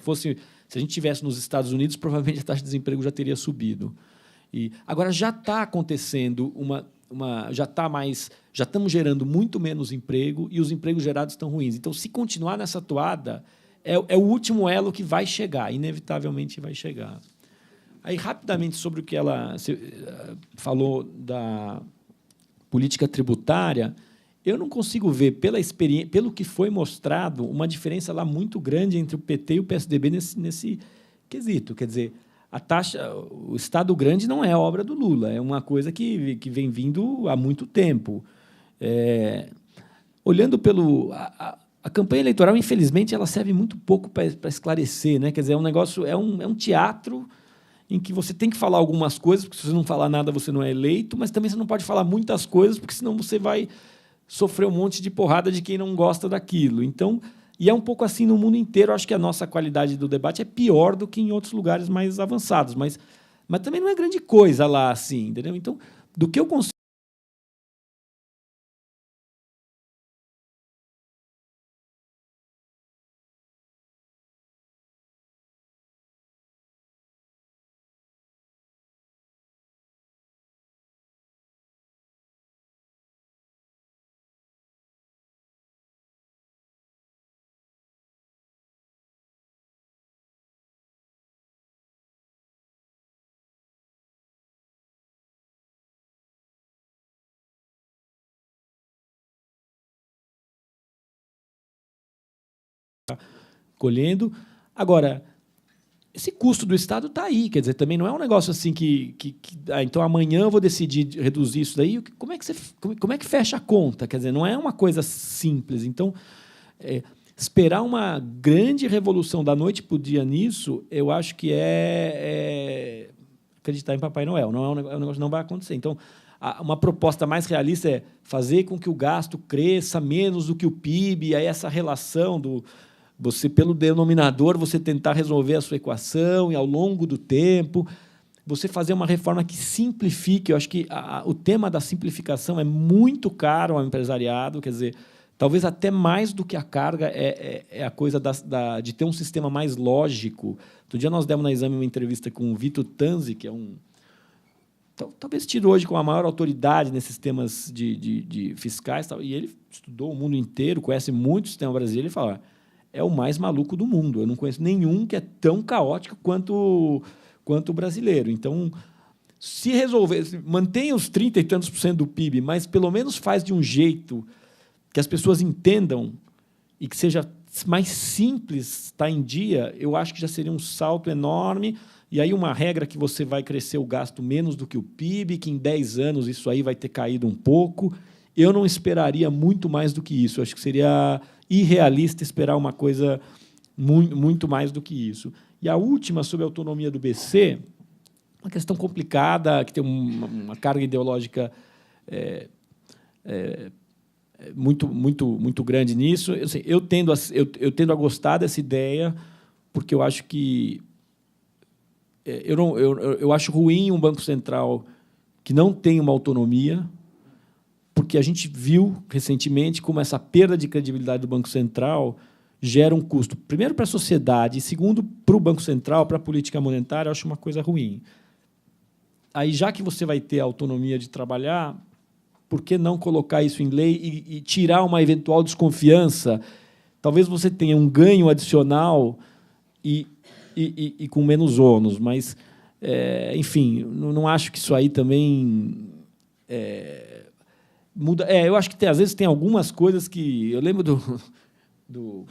a gente estivesse nos Estados Unidos, provavelmente a taxa de desemprego já teria subido. Agora já está acontecendo já estamos gerando muito menos emprego e os empregos gerados estão ruins. Então, se continuar nessa toada, é o último elo que vai chegar, inevitavelmente vai chegar. Aí, rapidamente, sobre o que ela falou da política tributária, eu não consigo ver, pelo que foi mostrado, uma diferença lá muito grande entre o PT e o PSDB nesse quesito. Quer dizer, o Estado grande não é obra do Lula, é uma coisa que vem vindo há muito tempo. Olhando a campanha eleitoral, infelizmente, ela serve muito pouco para esclarecer, né? Quer dizer, é um teatro em que você tem que falar algumas coisas, porque se você não falar nada, você não é eleito, mas também você não pode falar muitas coisas, porque senão você vai sofrer um monte de porrada de quem não gosta daquilo. Então, e é um pouco assim no mundo inteiro. Acho que a nossa qualidade do debate é pior do que em outros lugares mais avançados, mas também não é grande coisa lá, assim, entendeu? Então, do que eu consigo colhendo. Agora, esse custo do Estado está aí, quer dizer, também não é um negócio assim então amanhã eu vou decidir reduzir isso daí. Como é que fecha a conta? Quer dizer, não é uma coisa simples. Então, esperar uma grande revolução da noite para o dia nisso, eu acho que é acreditar em Papai Noel. Não é um negócio que não vai acontecer. Então, uma proposta mais realista é fazer com que o gasto cresça menos do que o PIB, e aí essa relação pelo denominador, você tentar resolver a sua equação e, ao longo do tempo, você fazer uma reforma que simplifique. Eu acho que o tema da simplificação é muito caro ao empresariado, quer dizer, talvez até mais do que a carga é a coisa de ter um sistema mais lógico. Outro dia nós demos na Exame uma entrevista com o Vitor Tanzi, que é talvez tido hoje com a maior autoridade nesses temas de fiscais, e ele estudou o mundo inteiro, conhece muito o sistema brasileiro, e fala: é o mais maluco do mundo. Eu não conheço nenhum que é tão caótico quanto o brasileiro. Então, se resolver, mantém os 30 e tantos % do PIB, mas pelo menos faz de um jeito que as pessoas entendam e que seja mais simples estar em dia, eu acho que já seria um salto enorme. E aí uma regra que você vai crescer o gasto menos do que o PIB, que em 10 anos isso aí vai ter caído um pouco. Eu não esperaria muito mais do que isso. Eu acho que seria irrealista esperar uma coisa muito mais do que isso. E a última, sobre a autonomia do BC, uma questão complicada, que tem uma carga ideológica muito grande nisso. Eu tendo a gostar dessa ideia, porque eu acho que eu acho ruim um Banco Central que não tem uma autonomia, porque a gente viu recentemente como essa perda de credibilidade do Banco Central gera um custo, primeiro, para a sociedade, e segundo, para o Banco Central, para a política monetária, eu acho uma coisa ruim. Aí, já que você vai ter a autonomia de trabalhar, por que não colocar isso em lei e tirar uma eventual desconfiança? Talvez você tenha um ganho adicional e com menos ônus, mas, enfim, não acho que isso aí também muda. Eu acho que às vezes tem algumas coisas que... Eu lembro do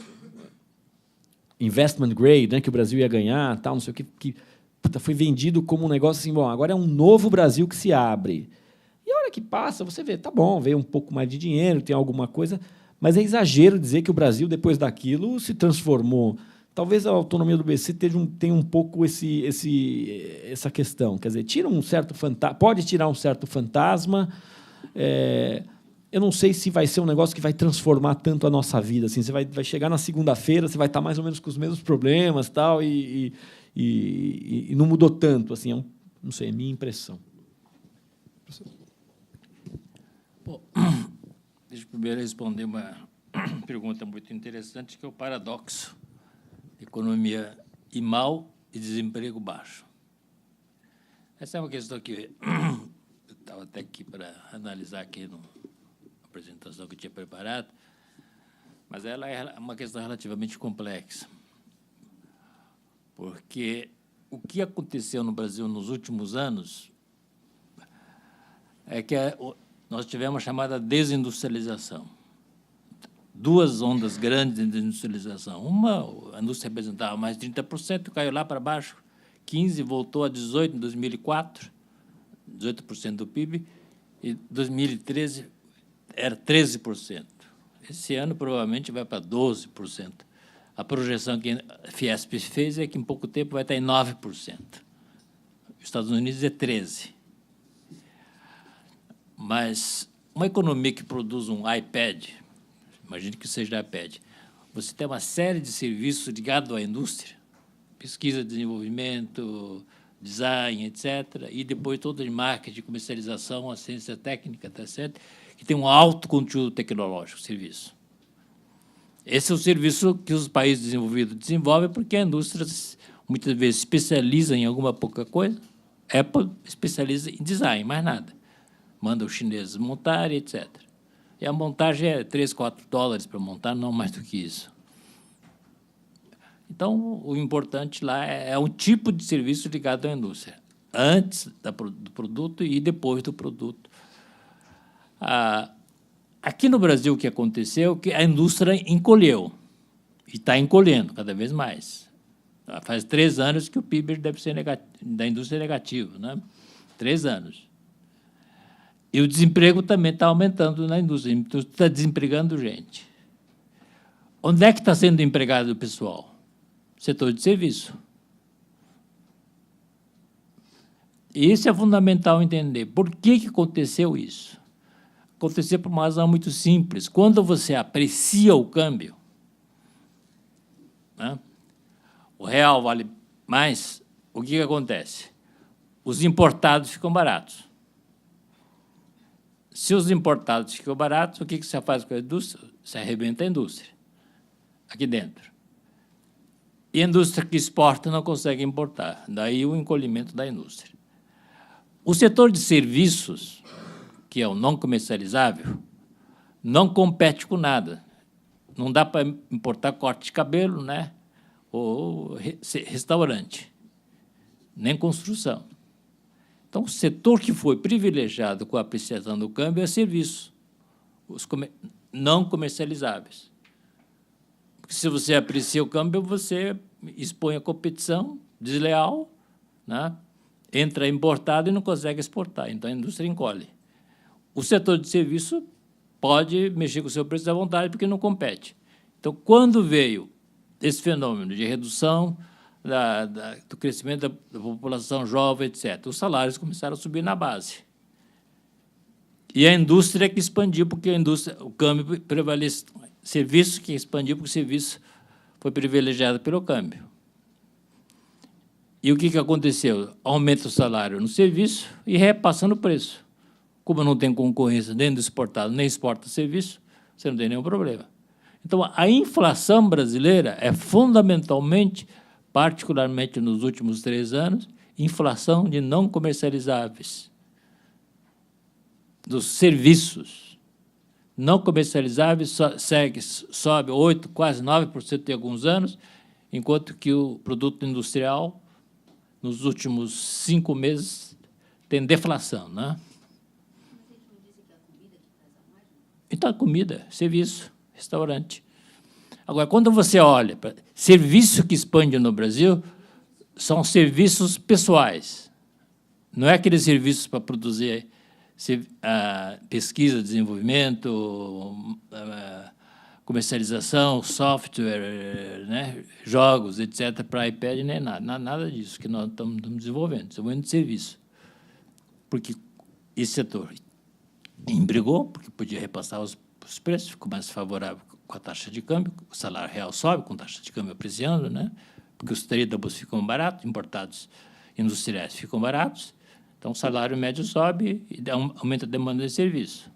investment grade, né, que o Brasil ia ganhar, tal, não sei o que foi vendido como um negócio assim, bom, agora é um novo Brasil que se abre. E a hora que passa, você vê, tá bom, veio um pouco mais de dinheiro, tem alguma coisa, mas é exagero dizer que o Brasil, depois daquilo, se transformou. Talvez a autonomia do BC tenha um pouco essa questão. Quer dizer, pode tirar um certo fantasma. Eu não sei se vai ser um negócio que vai transformar tanto a nossa vida. Assim, você vai chegar na segunda-feira, você vai estar mais ou menos com os mesmos problemas, tal, e não mudou tanto. Assim, não sei, é a minha impressão. Bom, deixa eu primeiro responder uma pergunta muito interessante, que é o paradoxo: economia e mal e desemprego baixo. Essa é uma questão que eu estava até aqui para analisar aqui na apresentação que eu tinha preparado, mas ela é uma questão relativamente complexa, porque o que aconteceu no Brasil nos últimos anos é que nós tivemos a chamada desindustrialização. Duas ondas grandes de desindustrialização. Uma, a indústria representava mais de 30%, caiu lá para baixo, 15%, voltou a 18% em 2004, 18% do PIB, e 2013 era 13%. Esse ano, provavelmente, vai para 12%. A projeção que a Fiesp fez é que, em pouco tempo, vai estar em 9%. Os Estados Unidos é 13%. Mas uma economia que produz um iPad, imagine que seja iPad, você tem uma série de serviços ligados à indústria, pesquisa, desenvolvimento, design, etc., e depois todo de marketing, comercialização, assistência técnica, tá certo? Que tem um alto conteúdo tecnológico, serviço. Esse é o serviço que os países desenvolvidos desenvolvem, porque a indústria muitas vezes especializa em alguma pouca coisa. Apple especializa em design, mais nada. Manda os chineses montarem, etc. E a montagem é $3, $4 para montar, não mais do que isso. Então, o importante lá é um tipo de serviço ligado à indústria, antes do produto e depois do produto. Aqui no Brasil, o que aconteceu é que a indústria encolheu, e está encolhendo cada vez mais. Faz 3 anos que o PIB deve ser da indústria é negativo, né? 3 anos. E o desemprego também está aumentando na indústria, então está desempregando gente. Onde é que está sendo empregado o pessoal? Setor de serviço. E isso é fundamental entender. Por que aconteceu isso? Aconteceu por uma razão muito simples. Quando você aprecia o câmbio, né, o real vale mais, o que acontece? Os importados ficam baratos. Se os importados ficam baratos, o que você faz com a indústria? Você arrebenta a indústria, aqui dentro. E a indústria que exporta não consegue importar. Daí o encolhimento da indústria. O setor de serviços, que é o não comercializável, não compete com nada. Não dá para importar corte de cabelo, né? Ou restaurante, nem construção. Então, o setor que foi privilegiado com a apreciação do câmbio é serviço, os não comercializáveis. Porque, se você aprecia o câmbio, você expõe a competição desleal, né? Entra importado e não consegue exportar, então a indústria encolhe. O setor de serviço pode mexer com o seu preço à vontade, porque não compete. Então, quando veio esse fenômeno de redução do crescimento da população jovem, etc., os salários começaram a subir na base. E a indústria que expandiu, porque o câmbio prevalece. Serviço que expandiu, porque o serviço foi privilegiado pelo câmbio. E o que aconteceu? Aumenta o salário no serviço e repassando o preço. Como não tem concorrência nem do exportado, nem exporta serviço, você não tem nenhum problema. Então, a inflação brasileira é fundamentalmente, particularmente nos últimos 3 anos, inflação de não comercializáveis, dos serviços. Não comercializáveis sobe 8%, quase 9% em alguns anos, enquanto que o produto industrial, nos últimos 5 meses, tem deflação, né? Então, a comida, serviço, restaurante. Agora, quando você olha para serviço que expande no Brasil, são serviços pessoais. Não é aqueles serviços para produzir pesquisa, desenvolvimento, comercialização, software, né, jogos, etc., para iPad, nem nada disso que nós estamos desenvolvendo de serviço. Porque esse setor embrigou, porque podia repassar os preços, ficou mais favorável com a taxa de câmbio, o salário real sobe com taxa de câmbio apreciando, né, porque os trade-offs ficam baratos, importados industriais ficam baratos, então o salário médio sobe e aumenta a demanda de serviço.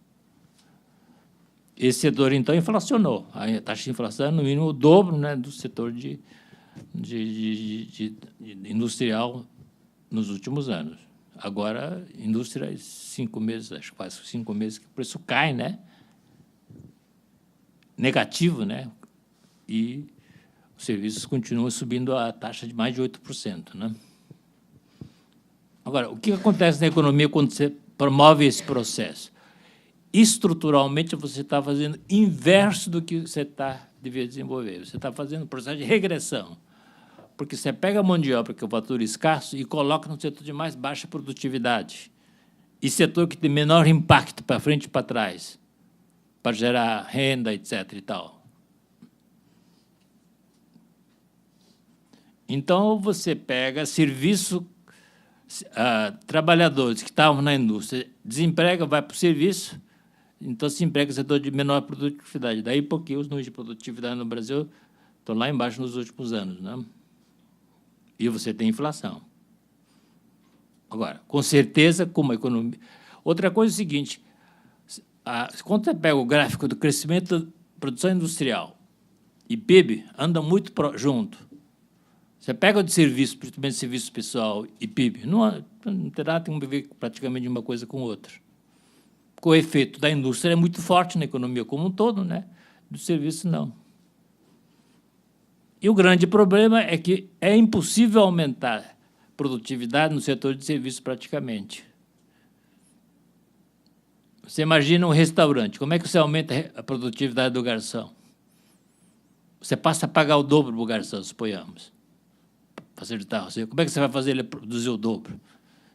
Esse setor, então, inflacionou. A taxa de inflação é, no mínimo, o dobro, né, do setor de industrial nos últimos anos. Agora, indústria, 5 meses, acho que quase 5 meses, que o preço cai, né? Negativo, né? E os serviços continuam subindo a taxa de mais de 8%, né? Agora, o que acontece na economia quando você promove esse processo? Estruturalmente, você está fazendo inverso do que você devia desenvolver. Você está fazendo um processo de regressão. Porque você pega a mão de obra, que é o fator escasso, e coloca no setor de mais baixa produtividade. E setor que tem menor impacto para frente e para trás, para gerar renda, etc. e tal. Então, você pega serviço, trabalhadores que estavam na indústria, desemprega, vai para o serviço, então se emprega no setor de menor produtividade. Daí porque os níveis de produtividade no Brasil estão lá embaixo nos últimos anos, né? E você tem inflação. Agora, com certeza, como a economia... Outra coisa é o seguinte, quando você pega o gráfico do crescimento da produção industrial e PIB, anda muito junto. Você pega o de serviço, principalmente serviço pessoal e PIB, não terá tem a ver praticamente uma coisa com outra. O efeito da indústria é muito forte na economia como um todo, né? Do serviço, não. E o grande problema é que é impossível aumentar a produtividade no setor de serviços praticamente. Você imagina um restaurante, como é que você aumenta a produtividade do garçom? Você passa a pagar o dobro para o garçom, suponhamos, para facilitar. Como é que você vai fazer ele produzir o dobro?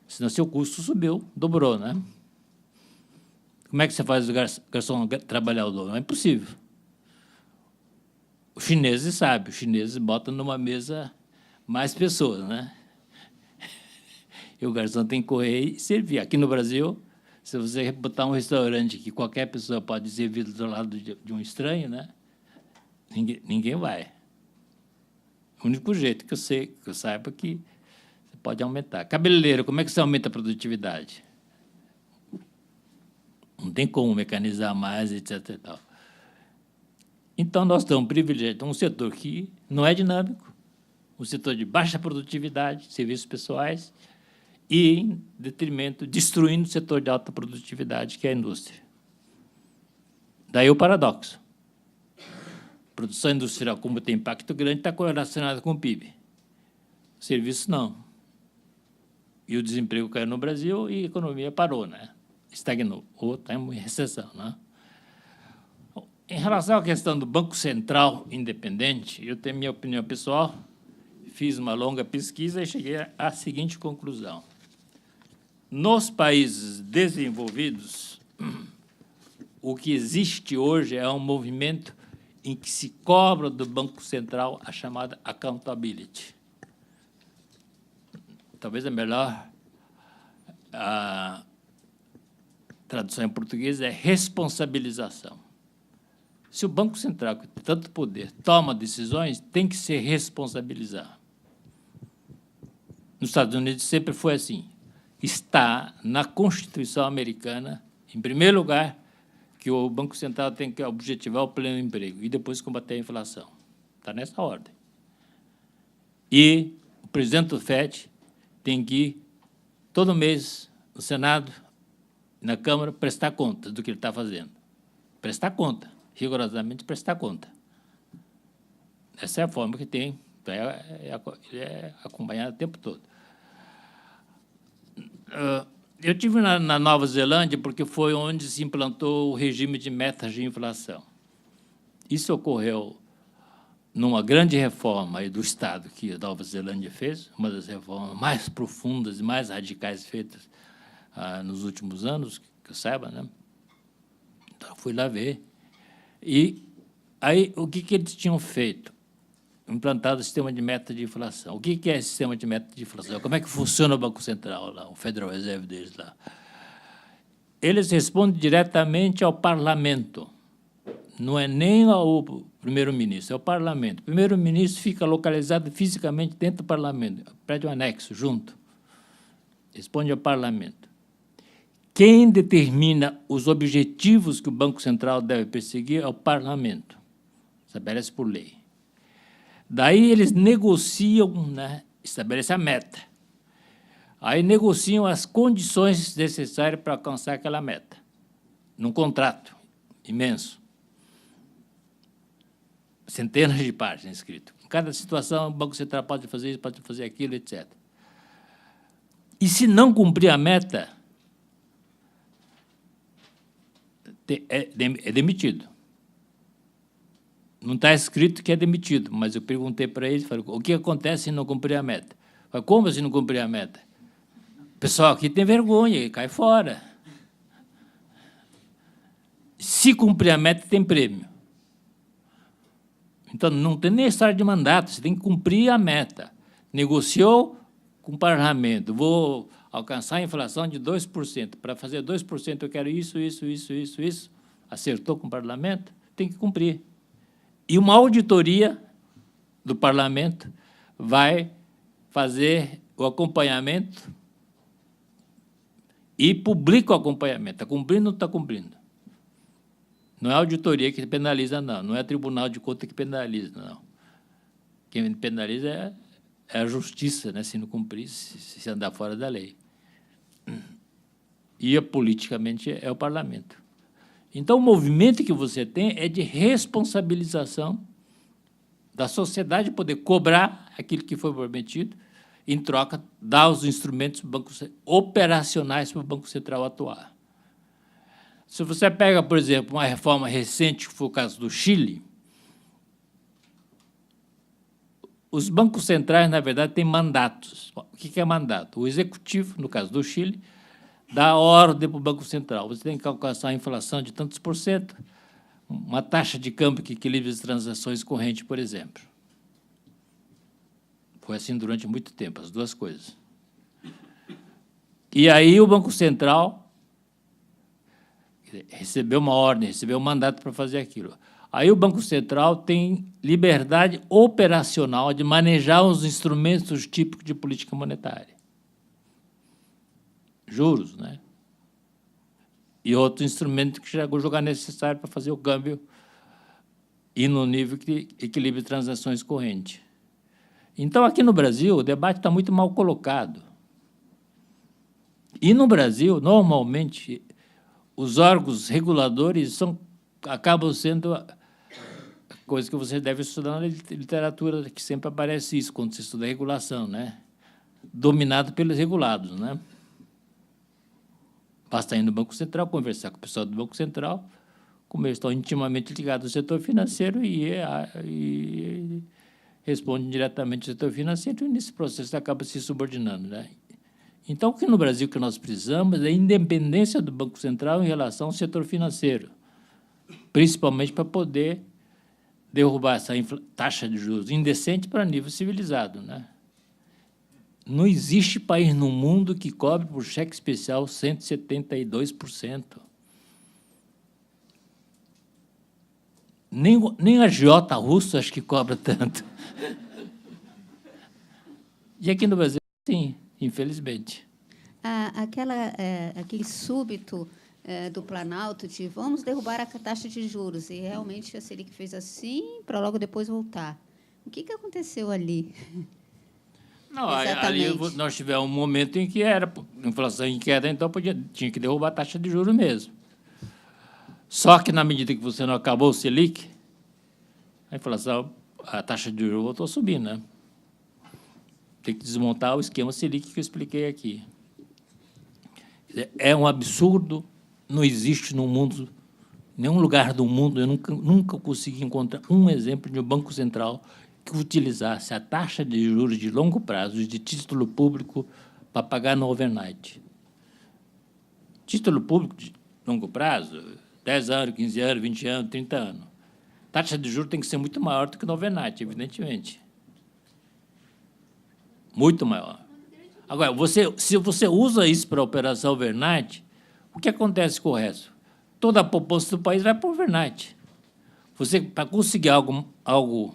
Senão seu custo subiu, dobrou, né? Como é que você faz o garçom trabalhar o dobro? Não é impossível. Os chineses sabem, os chineses botam numa mesa mais pessoas, né? E o garçom tem que correr e servir. Aqui no Brasil, se você botar um restaurante que qualquer pessoa pode servir do lado de um estranho, né? Ninguém vai. O único jeito que eu saiba que você pode aumentar. Cabeleireiro, como é que você aumenta a produtividade? Não tem como mecanizar mais, etc. E tal. Então, nós estamos privilegiando um setor que não é dinâmico, um setor de baixa produtividade, serviços pessoais, e, em detrimento, destruindo o setor de alta produtividade, que é a indústria. Daí o paradoxo. A produção industrial, como tem impacto grande, está correlacionada com o PIB. O serviço, não. E o desemprego caiu no Brasil e a economia parou, né? Estagnou, ou está em recessão, né? Em relação à questão do Banco Central independente, eu tenho minha opinião pessoal, fiz uma longa pesquisa e cheguei à seguinte conclusão. Nos países desenvolvidos, o que existe hoje é um movimento em que se cobra do Banco Central a chamada accountability. Talvez a melhor tradução em português é responsabilização. Se o Banco Central, que tem tanto poder, toma decisões, tem que se responsabilizar. Nos Estados Unidos sempre foi assim. Está na Constituição americana, em primeiro lugar, que o Banco Central tem que objetivar o pleno emprego e depois combater a inflação. Está nessa ordem. E o presidente do FED tem que ir todo mês no Senado, na Câmara, prestar conta do que ele está fazendo. Prestar conta, rigorosamente prestar conta. Essa é a forma que tem, ele é acompanhado o tempo todo. Eu estive na Nova Zelândia porque foi onde se implantou o regime de metas de inflação. Isso ocorreu numa grande reforma aí do Estado que a Nova Zelândia fez, uma das reformas mais profundas e mais radicais feitas nos últimos anos, que eu saiba, né? Então, fui lá ver. E aí, o que eles tinham feito? Implantado o sistema de meta de inflação. O que é esse sistema de meta de inflação? Como é que funciona o Banco Central, lá, o Federal Reserve deles lá? Eles respondem diretamente ao parlamento. Não é nem ao primeiro-ministro, é o parlamento. O primeiro-ministro fica localizado fisicamente dentro do parlamento, prédio anexo, junto. Responde ao parlamento. Quem determina os objetivos que o Banco Central deve perseguir é o parlamento. Estabelece por lei. Daí eles negociam, né, estabelecem a meta. Aí negociam as condições necessárias para alcançar aquela meta, num contrato imenso. Centenas de páginas escritas. Em cada situação, o Banco Central pode fazer isso, pode fazer aquilo, etc. E se não cumprir a meta, é demitido. Não está escrito que é demitido, mas eu perguntei para eles, falei, o que acontece se não cumprir a meta? Falei, como se não cumprir a meta? O pessoal aqui tem vergonha e cai fora. Se cumprir a meta, tem prêmio. Então, não tem nem história de mandato, você tem que cumprir a meta. Negociou com o parlamento, vou alcançar a inflação de 2%. Para fazer 2%, eu quero isso. Acertou com o parlamento, tem que cumprir. E uma auditoria do parlamento vai fazer o acompanhamento e publica o acompanhamento. Está cumprindo ou não está cumprindo? Não é a auditoria que penaliza, não. Não é tribunal de contas que penaliza, não. Quem penaliza é a justiça, né, se não cumprir, se andar fora da lei. E, politicamente, é o parlamento. Então, o movimento que você tem é de responsabilização da sociedade poder cobrar aquilo que foi prometido, em troca, dar os instrumentos operacionais para o Banco Central atuar. Se você pega, por exemplo, uma reforma recente, que foi o caso do Chile, os bancos centrais, na verdade, têm mandatos. O que é mandato? O executivo, no caso do Chile, dá ordem para o Banco Central. Você tem que alcançar a inflação de tantos por cento, uma taxa de câmbio que equilibre as transações correntes, por exemplo. Foi assim durante muito tempo, as duas coisas. E aí o Banco Central recebeu uma ordem, recebeu um mandato para fazer aquilo. Aí o Banco Central tem liberdade operacional de manejar os instrumentos típicos de política monetária. Juros, né? E outro instrumento que julgar necessário para fazer o câmbio e no nível que equilibre transações correntes. Então, aqui no Brasil, o debate está muito mal colocado. E no Brasil, normalmente, os órgãos reguladores acabam sendo coisa que você deve estudar na literatura, que sempre aparece isso, quando você estuda regulação, né? Dominado pelos regulados, né? Basta ir no Banco Central, conversar com o pessoal do Banco Central, como eles estão intimamente ligados ao setor financeiro e respondem diretamente ao setor financeiro, e nesse processo acaba se subordinando, né? Então, o que no Brasil que nós precisamos é a independência do Banco Central em relação ao setor financeiro, principalmente para poder derrubar essa taxa de juros indecente para nível civilizado, né? Não existe país no mundo que cobre por cheque especial 172%. Nem a agiota russa acho que cobra tanto. E aqui no Brasil, Sim, infelizmente. Aquele súbito do Planalto de vamos derrubar a taxa de juros, e realmente a Selic fez assim para logo depois voltar. O que aconteceu ali? Não, ali nós tivemos um momento em que era inflação em queda, então tinha que derrubar a taxa de juros mesmo. Só que, na medida que você não acabou o Selic, a taxa de juros voltou a subir, né? Tem que desmontar o esquema Selic que eu expliquei aqui. É um absurdo, não existe no mundo, nenhum lugar do mundo, eu nunca consegui encontrar um exemplo de um Banco Central que utilizasse a taxa de juros de longo prazo, de título público, para pagar no overnight. Título público de longo prazo, 10 anos, 15 anos, 20 anos, 30 anos. Taxa de juros tem que ser muito maior do que no overnight, evidentemente. Muito maior. Agora, se você usa isso para operação overnight, o que acontece com o resto? Toda a poupança do país vai para o overnight. Você, para conseguir algo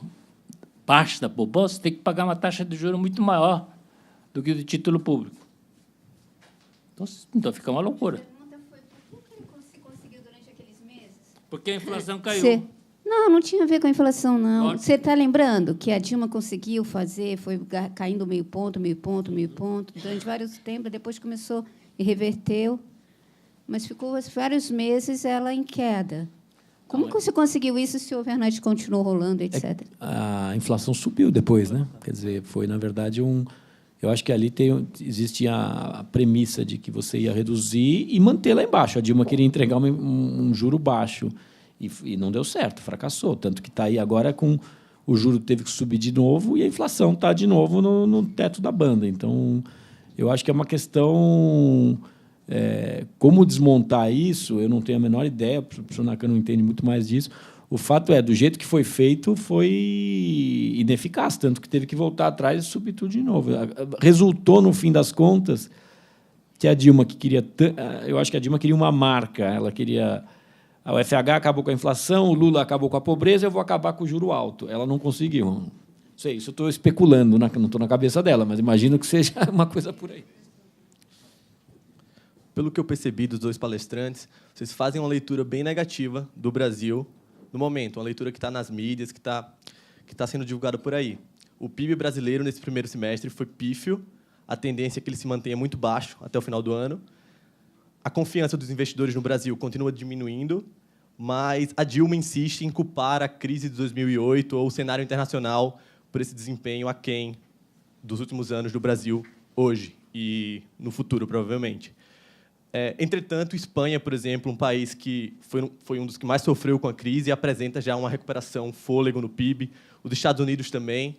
parte da poupança, tem que pagar uma taxa de juros muito maior do que o de título público. Então fica uma loucura. A pergunta foi por que ele conseguiu durante aqueles meses? Porque a inflação caiu. Não tinha a ver com a inflação, não. Você está lembrando que a Dilma conseguiu fazer, foi caindo meio ponto, durante vários tempos, depois começou e reverteu, mas ficou vários meses ela em queda. Como que você conseguiu isso se o overnight continuou rolando, etc.? A inflação subiu depois, né? Quer dizer, foi, na verdade, eu acho que ali existe a premissa de que você ia reduzir e manter lá embaixo. A Dilma queria entregar um juro baixo e não deu certo, fracassou. Tanto que está aí agora com o juro teve que subir de novo e a inflação está de novo no teto da banda. Então, eu acho que é uma questão... como desmontar isso, eu não tenho a menor ideia, o professor Nakano entende muito mais disso. O fato é, do jeito que foi feito, foi ineficaz, tanto que teve que voltar atrás e subir tudo de novo. Resultou, no fim das contas, que a Dilma que queria... Eu acho que a Dilma queria uma marca, ela queria... O FH acabou com a inflação, o Lula acabou com a pobreza, eu vou acabar com o juro alto. Ela não conseguiu. Não sei, isso eu estou especulando, não estou na cabeça dela, mas imagino que seja uma coisa por aí. Pelo que eu percebi dos dois palestrantes, vocês fazem uma leitura bem negativa do Brasil no momento, uma leitura que está nas mídias, que está sendo divulgada por aí. O PIB brasileiro, nesse primeiro semestre, foi pífio, a tendência é que ele se mantenha muito baixo até o final do ano. A confiança dos investidores no Brasil continua diminuindo, mas a Dilma insiste em culpar a crise de 2008 ou o cenário internacional por esse desempenho aquém dos últimos anos do Brasil hoje e no futuro, provavelmente. Entretanto, Espanha, por exemplo, um país que foi um dos que mais sofreu com a crise e apresenta já uma recuperação, fôlego no PIB. Os Estados Unidos também.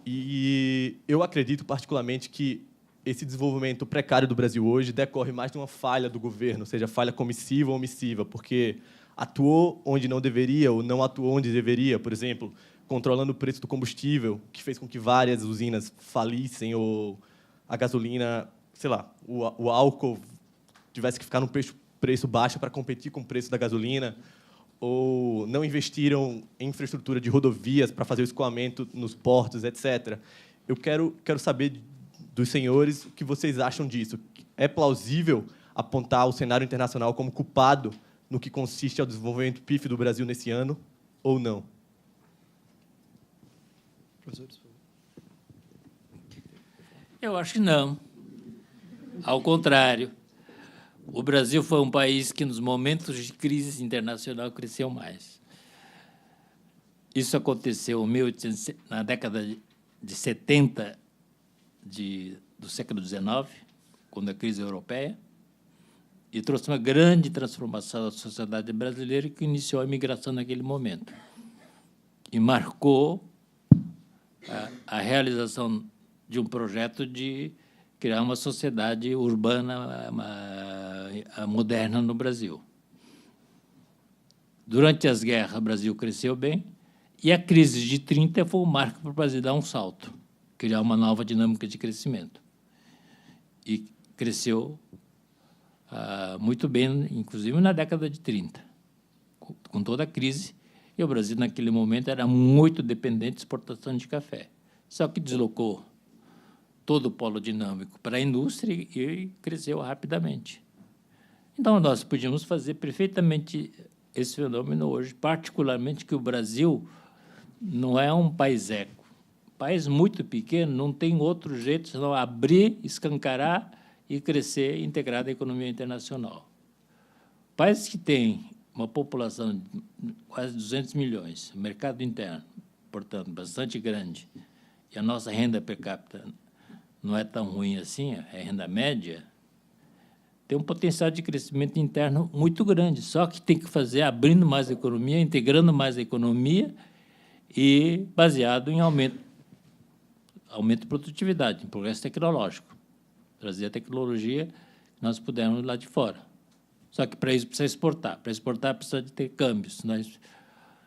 E eu acredito, particularmente, que esse desenvolvimento precário do Brasil hoje decorre mais de uma falha do governo, seja falha comissiva ou omissiva, porque atuou onde não deveria ou não atuou onde deveria, por exemplo, controlando o preço do combustível, que fez com que várias usinas falissem, ou a gasolina, sei lá, o álcool tivesse que ficar num preço baixo para competir com o preço da gasolina, ou não investiram em infraestrutura de rodovias para fazer o escoamento nos portos, etc. Eu quero saber dos senhores o que vocês acham disso. É plausível apontar o cenário internacional como culpado no que consiste ao desenvolvimento pífio do Brasil nesse ano, ou não? Professores, por favor. Eu acho que não. Ao contrário. O Brasil foi um país que, nos momentos de crise internacional, cresceu mais. Isso aconteceu na década de 70 do século XIX, quando a crise europeia, e trouxe uma grande transformação à sociedade brasileira que iniciou a imigração naquele momento. E marcou a realização de um projeto de criar uma sociedade urbana moderna no Brasil. Durante as guerras, o Brasil cresceu bem, e a crise de 30 foi um marco para o Brasil dar um salto, criar uma nova dinâmica de crescimento. E cresceu muito bem, inclusive na década de 30, com toda a crise. E o Brasil, naquele momento, era muito dependente de exportação de café. Só que deslocou todo o polo dinâmico para a indústria e cresceu rapidamente. Então, nós podíamos fazer perfeitamente esse fenômeno hoje, particularmente que o Brasil não é um país eco. País muito pequeno, não tem outro jeito senão abrir, escancarar e crescer integrado à economia internacional. Países que têm uma população de quase 200 milhões, mercado interno, portanto, bastante grande, e a nossa renda per capita não é tão ruim assim, é renda média, tem um potencial de crescimento interno muito grande, só que tem que fazer abrindo mais a economia, integrando mais a economia e baseado em aumento de produtividade, em progresso tecnológico, trazer a tecnologia que nós pudermos lá de fora. Só que, para isso, precisa exportar. Para exportar, precisa de ter câmbios, senão o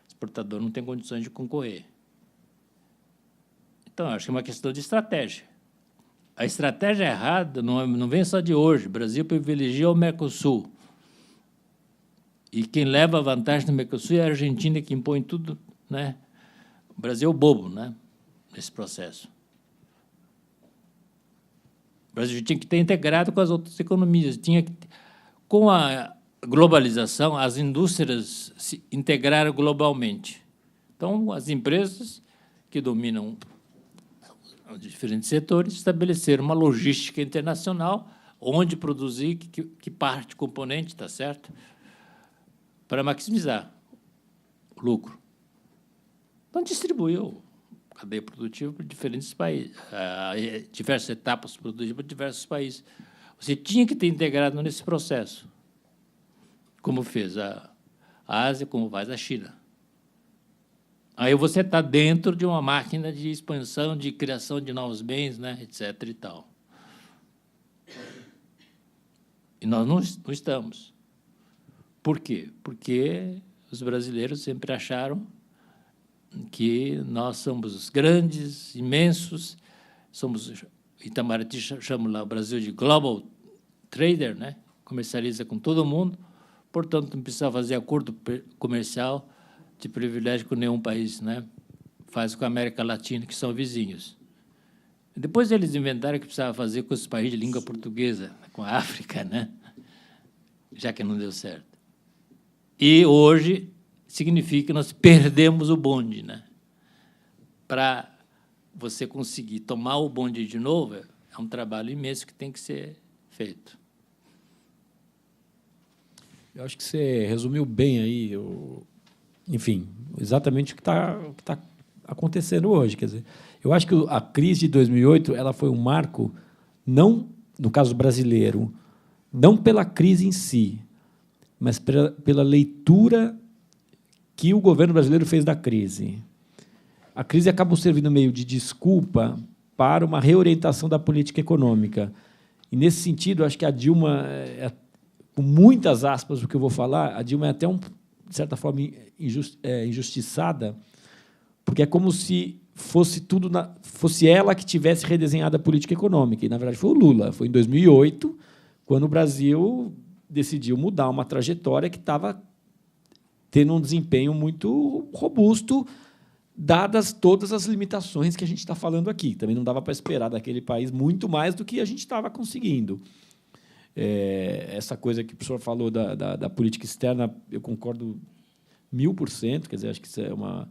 exportador não tem condições de concorrer. Então, acho que é uma questão de estratégia. A estratégia errada não vem só de hoje. O Brasil privilegia o Mercosul. E quem leva a vantagem no Mercosul é a Argentina, que impõe tudo, né? O Brasil é o bobo, né, nesse processo. O Brasil tinha que ter integrado com as outras economias. Com a globalização, as indústrias se integraram globalmente. Então, as empresas que dominam diferentes setores estabeleceram uma logística internacional, onde produzir, que parte, componente, está certo? Para maximizar o lucro. Então, distribuiu a cadeia produtiva para diferentes países, diversas etapas produtivas para diversos países. Você tinha que ter integrado nesse processo, como fez a Ásia, como faz a China. Aí você está dentro de uma máquina de expansão, de criação de novos bens, né, etc. e tal. E nós não estamos. Por quê? Porque os brasileiros sempre acharam que nós somos os grandes, imensos, somos, Itamaraty chama lá o Brasil de global trader, né? Comercializa com todo mundo, portanto, não precisa fazer acordo comercial de privilégio com nenhum país, né? Faz com a América Latina, que são vizinhos. Depois eles inventaram que precisava fazer com os países de língua portuguesa, com a África, né? Já que não deu certo. E hoje significa que nós perdemos o bonde, né? Para você conseguir tomar o bonde de novo, é um trabalho imenso que tem que ser feito. Eu acho que você resumiu bem aí, enfim, exatamente o que está acontecendo hoje. Quer dizer, eu acho que a crise de 2008 ela foi um marco, não, no caso brasileiro, não pela crise em si, mas pela leitura que o governo brasileiro fez da crise. A crise acabou servindo meio de desculpa para uma reorientação da política econômica. E, nesse sentido, acho que a Dilma, com muitas aspas o que eu vou falar, a Dilma é até, de certa forma, injustiçada, porque é como se fosse ela que tivesse redesenhado a política econômica. E, na verdade, foi o Lula. Foi em 2008, quando o Brasil decidiu mudar uma trajetória que estava tendo um desempenho muito robusto, dadas todas as limitações que a gente está falando aqui. Também não dava para esperar daquele país muito mais do que a gente estava conseguindo. Essa coisa que o professor falou da política externa, eu concordo 1000%, quer dizer, acho que isso é uma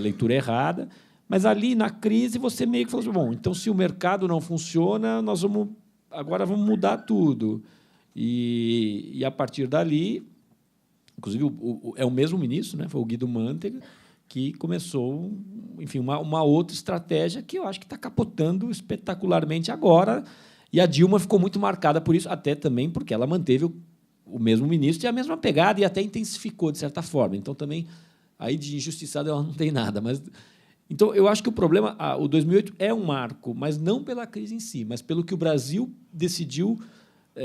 leitura errada, mas ali, na crise, você meio que falou assim, bom, então, se o mercado não funciona, nós agora vamos mudar tudo. E a partir dali, inclusive, é o mesmo ministro, né, foi o Guido Mantega, que começou, enfim, uma outra estratégia que eu acho que está capotando espetacularmente agora, e a Dilma ficou muito marcada por isso, até também porque ela manteve o mesmo ministro e a mesma pegada e até intensificou, de certa forma. Então, também, aí de injustiçada ela não tem nada. Então, eu acho que o problema, o 2008 é um marco, mas não pela crise em si, mas pelo que o Brasil decidiu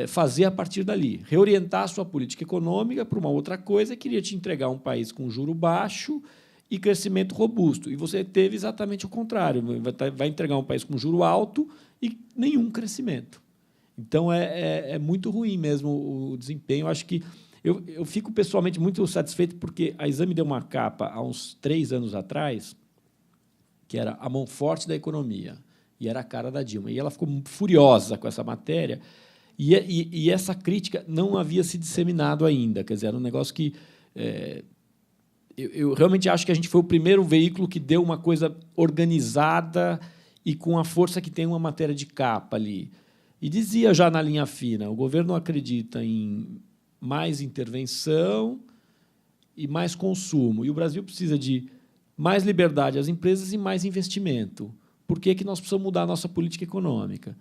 fazer a partir dali, reorientar a sua política econômica para uma outra coisa, queria te entregar um país com juro baixo e crescimento robusto. E você teve exatamente o contrário, vai entregar um país com juro alto e nenhum crescimento. Então, é muito ruim mesmo o desempenho. Eu acho que eu fico, pessoalmente, muito satisfeito, porque a Exame deu uma capa, há uns 3 anos atrás, que era a mão forte da economia. E era a cara da Dilma. E ela ficou furiosa com essa matéria. E essa crítica não havia se disseminado ainda. Quer dizer, era um negócio que... Eu realmente acho que a gente foi o primeiro veículo que deu uma coisa organizada e com a força que tem uma matéria de capa ali. E dizia já na linha fina, o governo acredita em mais intervenção e mais consumo. E o Brasil precisa de mais liberdade às empresas e mais investimento. Por que nós precisamos mudar a nossa política econômica?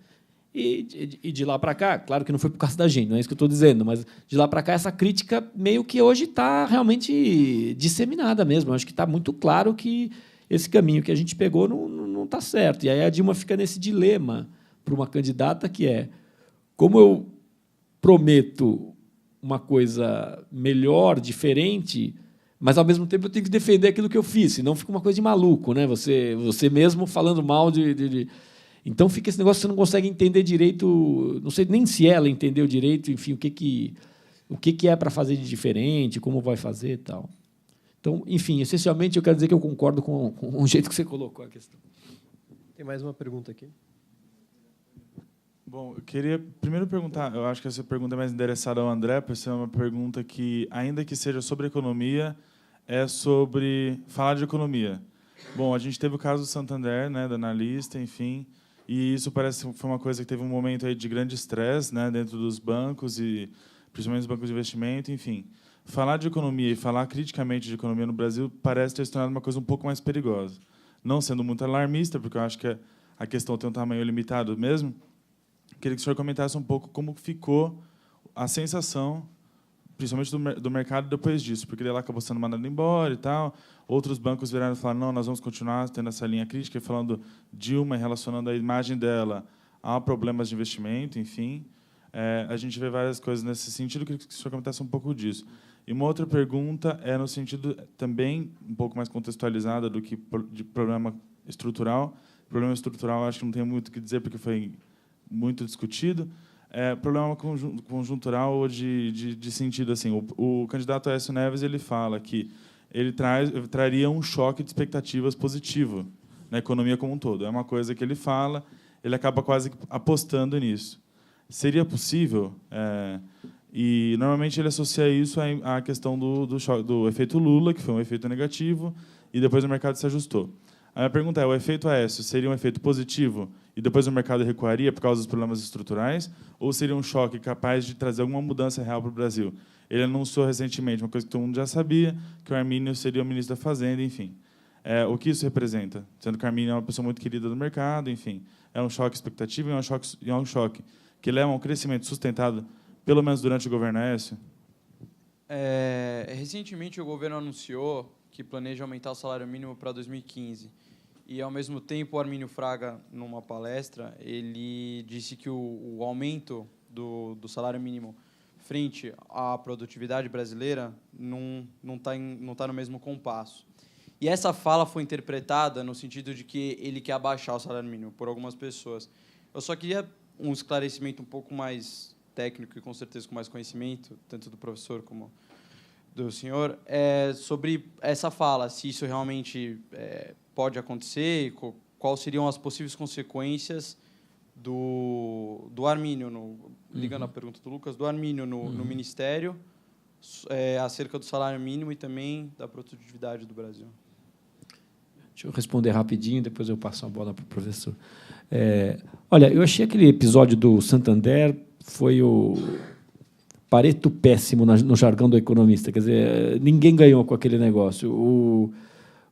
E de lá para cá, claro que não foi por causa da gente, não é isso que eu estou dizendo, mas de lá para cá essa crítica meio que hoje está realmente disseminada mesmo. Eu acho que está muito claro que esse caminho que a gente pegou não está certo. E aí a Dilma fica nesse dilema para uma candidata que é: como eu prometo uma coisa melhor, diferente, mas, ao mesmo tempo, eu tenho que defender aquilo que eu fiz, senão fica uma coisa de maluco, né? Você mesmo falando mal de... Então, fica esse negócio que você não consegue entender direito, não sei nem se ela entendeu direito, enfim, o que é para fazer de diferente, como vai fazer e tal. Então, enfim, essencialmente, eu quero dizer que eu concordo com o jeito que você colocou a questão. Tem mais uma pergunta aqui. Bom, eu queria primeiro perguntar, eu acho que essa pergunta é mais endereçada ao André, porque essa é uma pergunta que, ainda que seja sobre economia, é sobre falar de economia. Bom, a gente teve o caso do Santander, né, da analista, enfim, e isso parece que foi uma coisa que teve um momento aí de grande estresse, né, dentro dos bancos, e principalmente os bancos de investimento, enfim. Falar de economia e falar criticamente de economia no Brasil parece ter se tornado uma coisa um pouco mais perigosa. Não sendo muito alarmista, porque eu acho que a questão tem um tamanho limitado mesmo. Queria que o senhor comentasse um pouco como ficou a sensação, principalmente do mercado depois disso, porque ele acabou sendo mandado embora e tal. Outros bancos viraram e falaram: não, nós vamos continuar tendo essa linha crítica, falando Dilma, relacionando a imagem dela a problemas de investimento, enfim. A gente vê várias coisas nesse sentido. Queria que o senhor comentasse um pouco disso. E uma outra pergunta é no sentido também um pouco mais contextualizada do que de problema estrutural. Problema estrutural, acho que não tem muito o que dizer, porque foi muito discutido. Problema conjuntural ou de sentido assim. O candidato Aécio Neves ele fala que ele traria um choque de expectativas positivo na economia como um todo. É uma coisa que ele fala, ele acaba quase apostando nisso. Seria possível? E normalmente ele associa isso à questão do efeito Lula, que foi um efeito negativo, e depois o mercado se ajustou. A minha pergunta é: o efeito Aécio seria um efeito positivo e depois o mercado recuaria por causa dos problemas estruturais, ou seria um choque capaz de trazer alguma mudança real para o Brasil? Ele anunciou recentemente uma coisa que todo mundo já sabia, que o Armínio seria o ministro da Fazenda, enfim. O que isso representa? Sendo que o Armínio é uma pessoa muito querida do mercado, enfim. É um choque expectativo e é um choque que leva a um crescimento sustentado, pelo menos durante o governo Aécio? Recentemente, o governo anunciou que planeja aumentar o salário mínimo para 2015. E, ao mesmo tempo, o Armínio Fraga, numa palestra, ele disse que o aumento do salário mínimo frente à produtividade brasileira não tá no mesmo compasso. E essa fala foi interpretada no sentido de que ele quer abaixar o salário mínimo por algumas pessoas. Eu só queria um esclarecimento um pouco mais técnico e, com certeza, com mais conhecimento, tanto do professor como do senhor, sobre essa fala, se isso realmente pode acontecer e quais seriam as possíveis consequências do Armínio, ligando à pergunta do Lucas, do Armínio no Ministério, acerca do salário mínimo e também da produtividade do Brasil. Deixa eu responder rapidinho, depois eu passo a bola para o professor. Olha, eu achei aquele episódio do Santander foi o Pareto péssimo no jargão do economista. Quer dizer, ninguém ganhou com aquele negócio.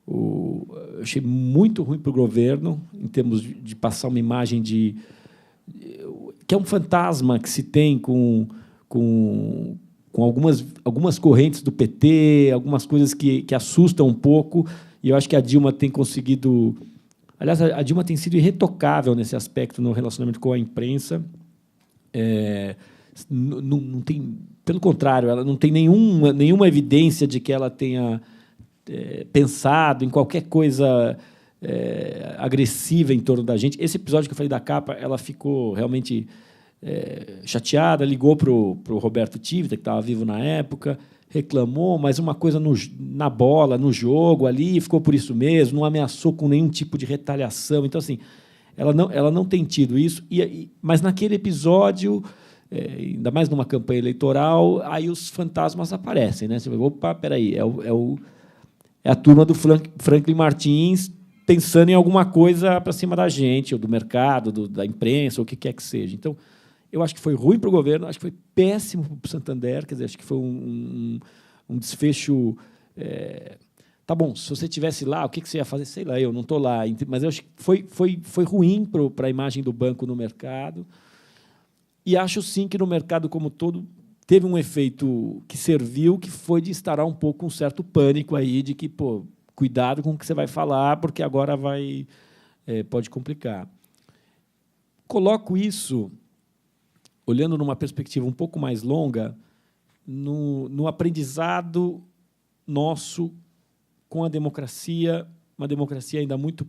Eu achei muito ruim para o governo, em termos de passar uma imagem que é um fantasma que se tem com algumas correntes do PT, algumas coisas que assustam um pouco, e eu acho que a Dilma tem conseguido... Aliás, a Dilma tem sido irretocável nesse aspecto no relacionamento com a imprensa. Não tem, pelo contrário, ela não tem nenhuma evidência de que ela tenha pensado em qualquer coisa agressiva em torno da gente. Esse episódio que eu falei da capa, ela ficou realmente chateada, ligou para o Roberto Tivita, que estava vivo na época, reclamou, mas uma coisa na bola, no jogo ali, ficou por isso mesmo, não ameaçou com nenhum tipo de retaliação. Então, assim, ela não tem tido isso, mas naquele episódio, ainda mais numa campanha eleitoral, aí os fantasmas aparecem, né? Você vai, opa, peraí, é a turma do Franklin Martins pensando em alguma coisa para cima da gente, ou do mercado, da imprensa, ou o que quer que seja. Então, eu acho que foi ruim para o governo, acho que foi péssimo para o Santander, quer dizer, acho que foi um desfecho. Tá bom, se você estivesse lá, o que você ia fazer? Sei lá, eu não estou lá, mas eu acho que foi ruim para a imagem do banco no mercado. E acho, sim, que no mercado como todo teve um efeito que serviu, que foi de instaurar um pouco um certo pânico aí de que, pô, cuidado com o que você vai falar, porque agora pode complicar. Coloco isso, olhando numa perspectiva um pouco mais longa, no aprendizado nosso com a democracia, uma democracia ainda muito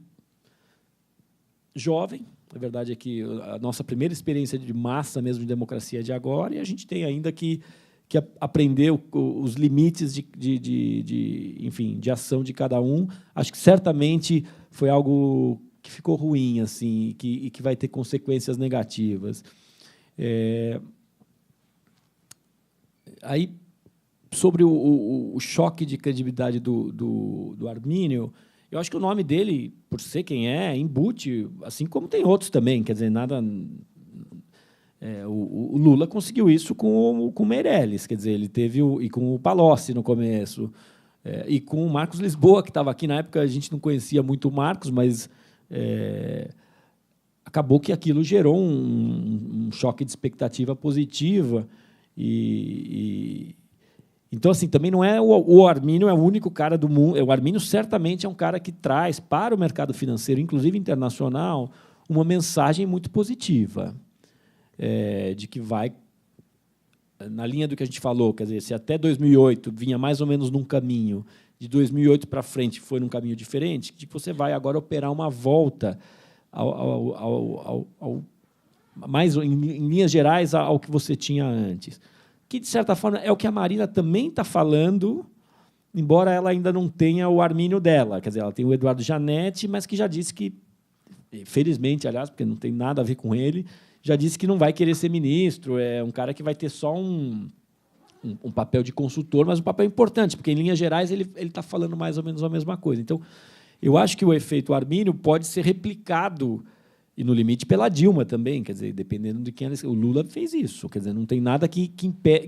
jovem. A verdade é que a nossa primeira experiência de massa mesmo de democracia é de agora, e a gente tem ainda que aprender os limites enfim, de ação de cada um. Acho que certamente foi algo que ficou ruim, assim, e que vai ter consequências negativas. Aí, sobre o choque de credibilidade do Armínio, eu acho que o nome dele, por ser quem embute, assim como tem outros também, quer dizer, nada. O Lula conseguiu isso com o Meirelles, quer dizer, ele teve e com o Palocci no começo, e com o Marcos Lisboa, que estava aqui na época, a gente não conhecia muito o Marcos, mas acabou que aquilo gerou um choque de expectativa positiva. Então, assim, também não é o Armínio é o único cara do mundo. O Armínio certamente é um cara que traz para o mercado financeiro, inclusive internacional, uma mensagem muito positiva, de que vai na linha do que a gente falou, quer dizer, se até 2008 vinha mais ou menos num caminho, de 2008 para frente foi num caminho diferente, de que você vai agora operar uma volta mais em linhas gerais ao que você tinha antes. Que, de certa forma, é o que a Marina também está falando, embora ela ainda não tenha o Armínio dela. Quer dizer, ela tem o Eduardo Janetti, mas que já disse que, felizmente, aliás, porque não tem nada a ver com ele, já disse que não vai querer ser ministro, é um cara que vai ter só um papel de consultor, mas um papel importante, porque, em linhas gerais, ele está falando mais ou menos a mesma coisa. Então, eu acho que o efeito Armínio pode ser replicado, e, no limite, pela Dilma também, quer dizer, dependendo de quem... O Lula fez isso, quer dizer, não tem nada que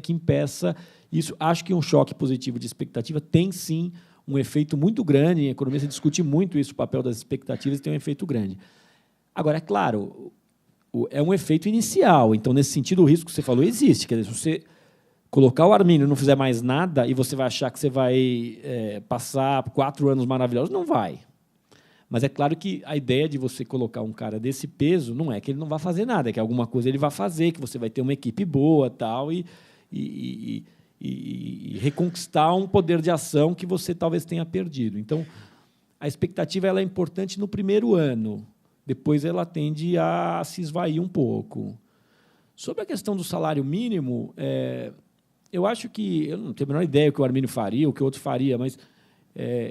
impeça isso. Acho que um choque positivo de expectativa tem, sim, um efeito muito grande. Em economia se discute muito isso, o papel das expectativas tem um efeito grande. Agora, é claro, é um efeito inicial. Então, nesse sentido, o risco que você falou existe. Quer dizer, se você colocar o Armínio e não fizer mais nada e você vai achar que você vai passar 4 anos maravilhosos, não vai. Mas é claro que a ideia de você colocar um cara desse peso não é que ele não vai fazer nada, é que alguma coisa ele vai fazer, que você vai ter uma equipe boa tal, e reconquistar um poder de ação que você talvez tenha perdido. Então, a expectativa ela é importante no primeiro ano, depois ela tende a se esvair um pouco. Sobre a questão do salário mínimo, eu acho que... Eu não tenho a menor ideia o que o Armínio faria, o que o outro faria, mas...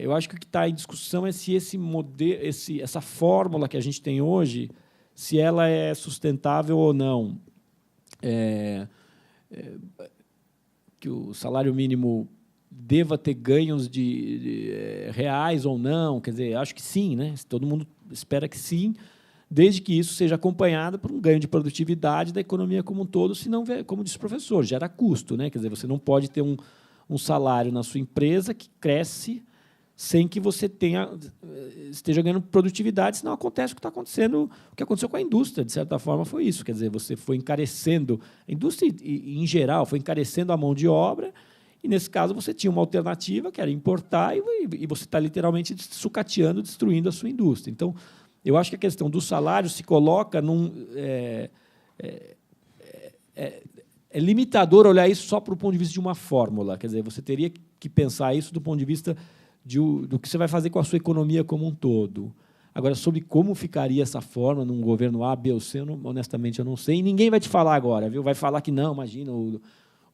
eu acho que o que está em discussão é se essa fórmula que a gente tem hoje, se ela é sustentável ou não. Que o salário mínimo deva ter ganhos reais ou não. Quer dizer, acho que sim, né? Todo mundo espera que sim, desde que isso seja acompanhado por um ganho de produtividade da economia como um todo, senão, como disse o professor, gera custo, né? Quer dizer, você não pode ter um salário na sua empresa que cresce sem que você esteja ganhando produtividade, senão acontece o que está acontecendo, o que aconteceu com a indústria, de certa forma, foi isso. Quer dizer, você foi encarecendo, a indústria, em geral, foi encarecendo a mão de obra, e, nesse caso, você tinha uma alternativa, que era importar, e você está literalmente sucateando, destruindo a sua indústria. Então, eu acho que a questão do salário se coloca é limitador olhar isso só para o ponto de vista de uma fórmula. Quer dizer, você teria que pensar isso do ponto de vista do que você vai fazer com a sua economia como um todo. Agora, sobre como ficaria essa forma num governo A, B ou C, honestamente, eu não sei. E ninguém vai te falar agora, viu? Vai falar que não, imagina,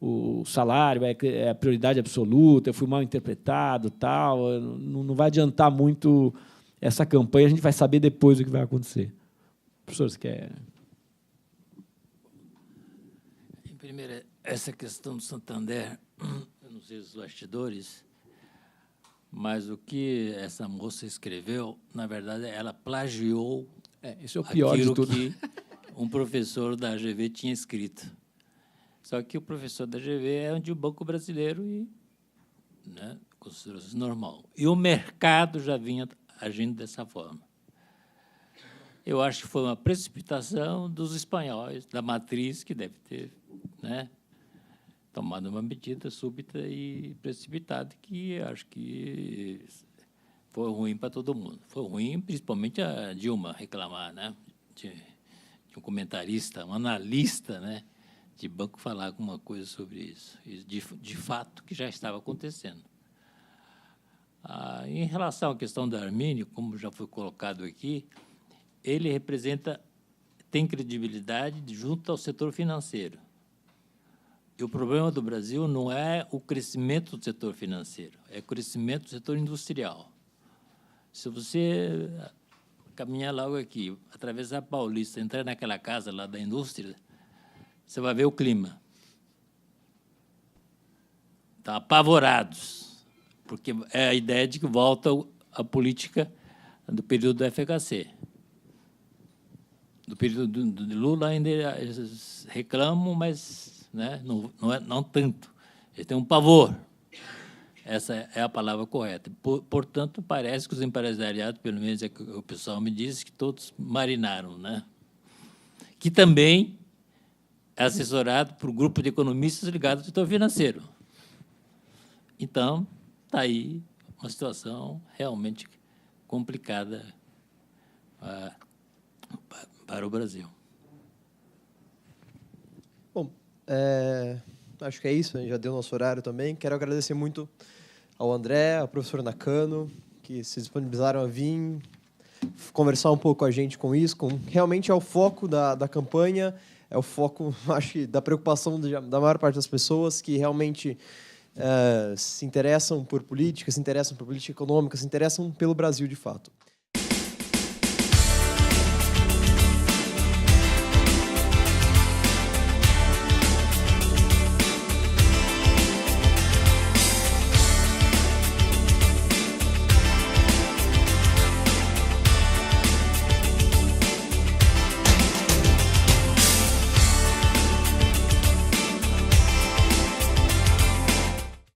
o salário é a prioridade absoluta, eu fui mal interpretado, tal. Não vai adiantar muito essa campanha, a gente vai saber depois o que vai acontecer. Professor, você quer... Em primeira, essa questão do Santander, eu não sei os bastidores, mas o que essa moça escreveu, na verdade, ela plagiou isso é o pior de tudo. que um professor da AGV tinha escrito. Só que o professor da AGV é de um banco brasileiro e, né, considera-se normal. E o mercado já vinha agindo dessa forma. Eu acho que foi uma precipitação dos espanhóis, da matriz, que deve ter, né, tomado uma medida súbita e precipitada, que acho que foi ruim para todo mundo. Foi ruim, principalmente a Dilma reclamar, né, de um comentarista, um analista, né, de banco falar alguma coisa sobre isso, de fato que já estava acontecendo. Em relação à questão do Armínio, como já foi colocado aqui, ele tem credibilidade junto ao setor financeiro. E o problema do Brasil não é o crescimento do setor financeiro, é o crescimento do setor industrial. Se você caminhar logo aqui, atravessar a Paulista, entrar naquela casa lá da indústria, você vai ver o clima. Estão apavorados, porque é a ideia de que volta a política do período do FHC. Do período de Lula ainda eles reclamam, mas, né, não tanto. Eles têm um pavor. Essa é a palavra correta. Portanto, parece que os empresariados, pelo menos é que o pessoal me disse, que todos marinaram, né? Que também é assessorado por um grupo de economistas ligados ao setor financeiro. Então, está aí uma situação realmente complicada para o Brasil. Bom, acho que é isso, a gente já deu nosso horário também. Quero agradecer muito ao André, ao professor Nakano, que se disponibilizaram a vir conversar um pouco com a gente com isso, realmente é o foco da campanha, é o foco, acho que, da preocupação da maior parte das pessoas que realmente se interessam por política, se interessam por política econômica, se interessam pelo Brasil de fato.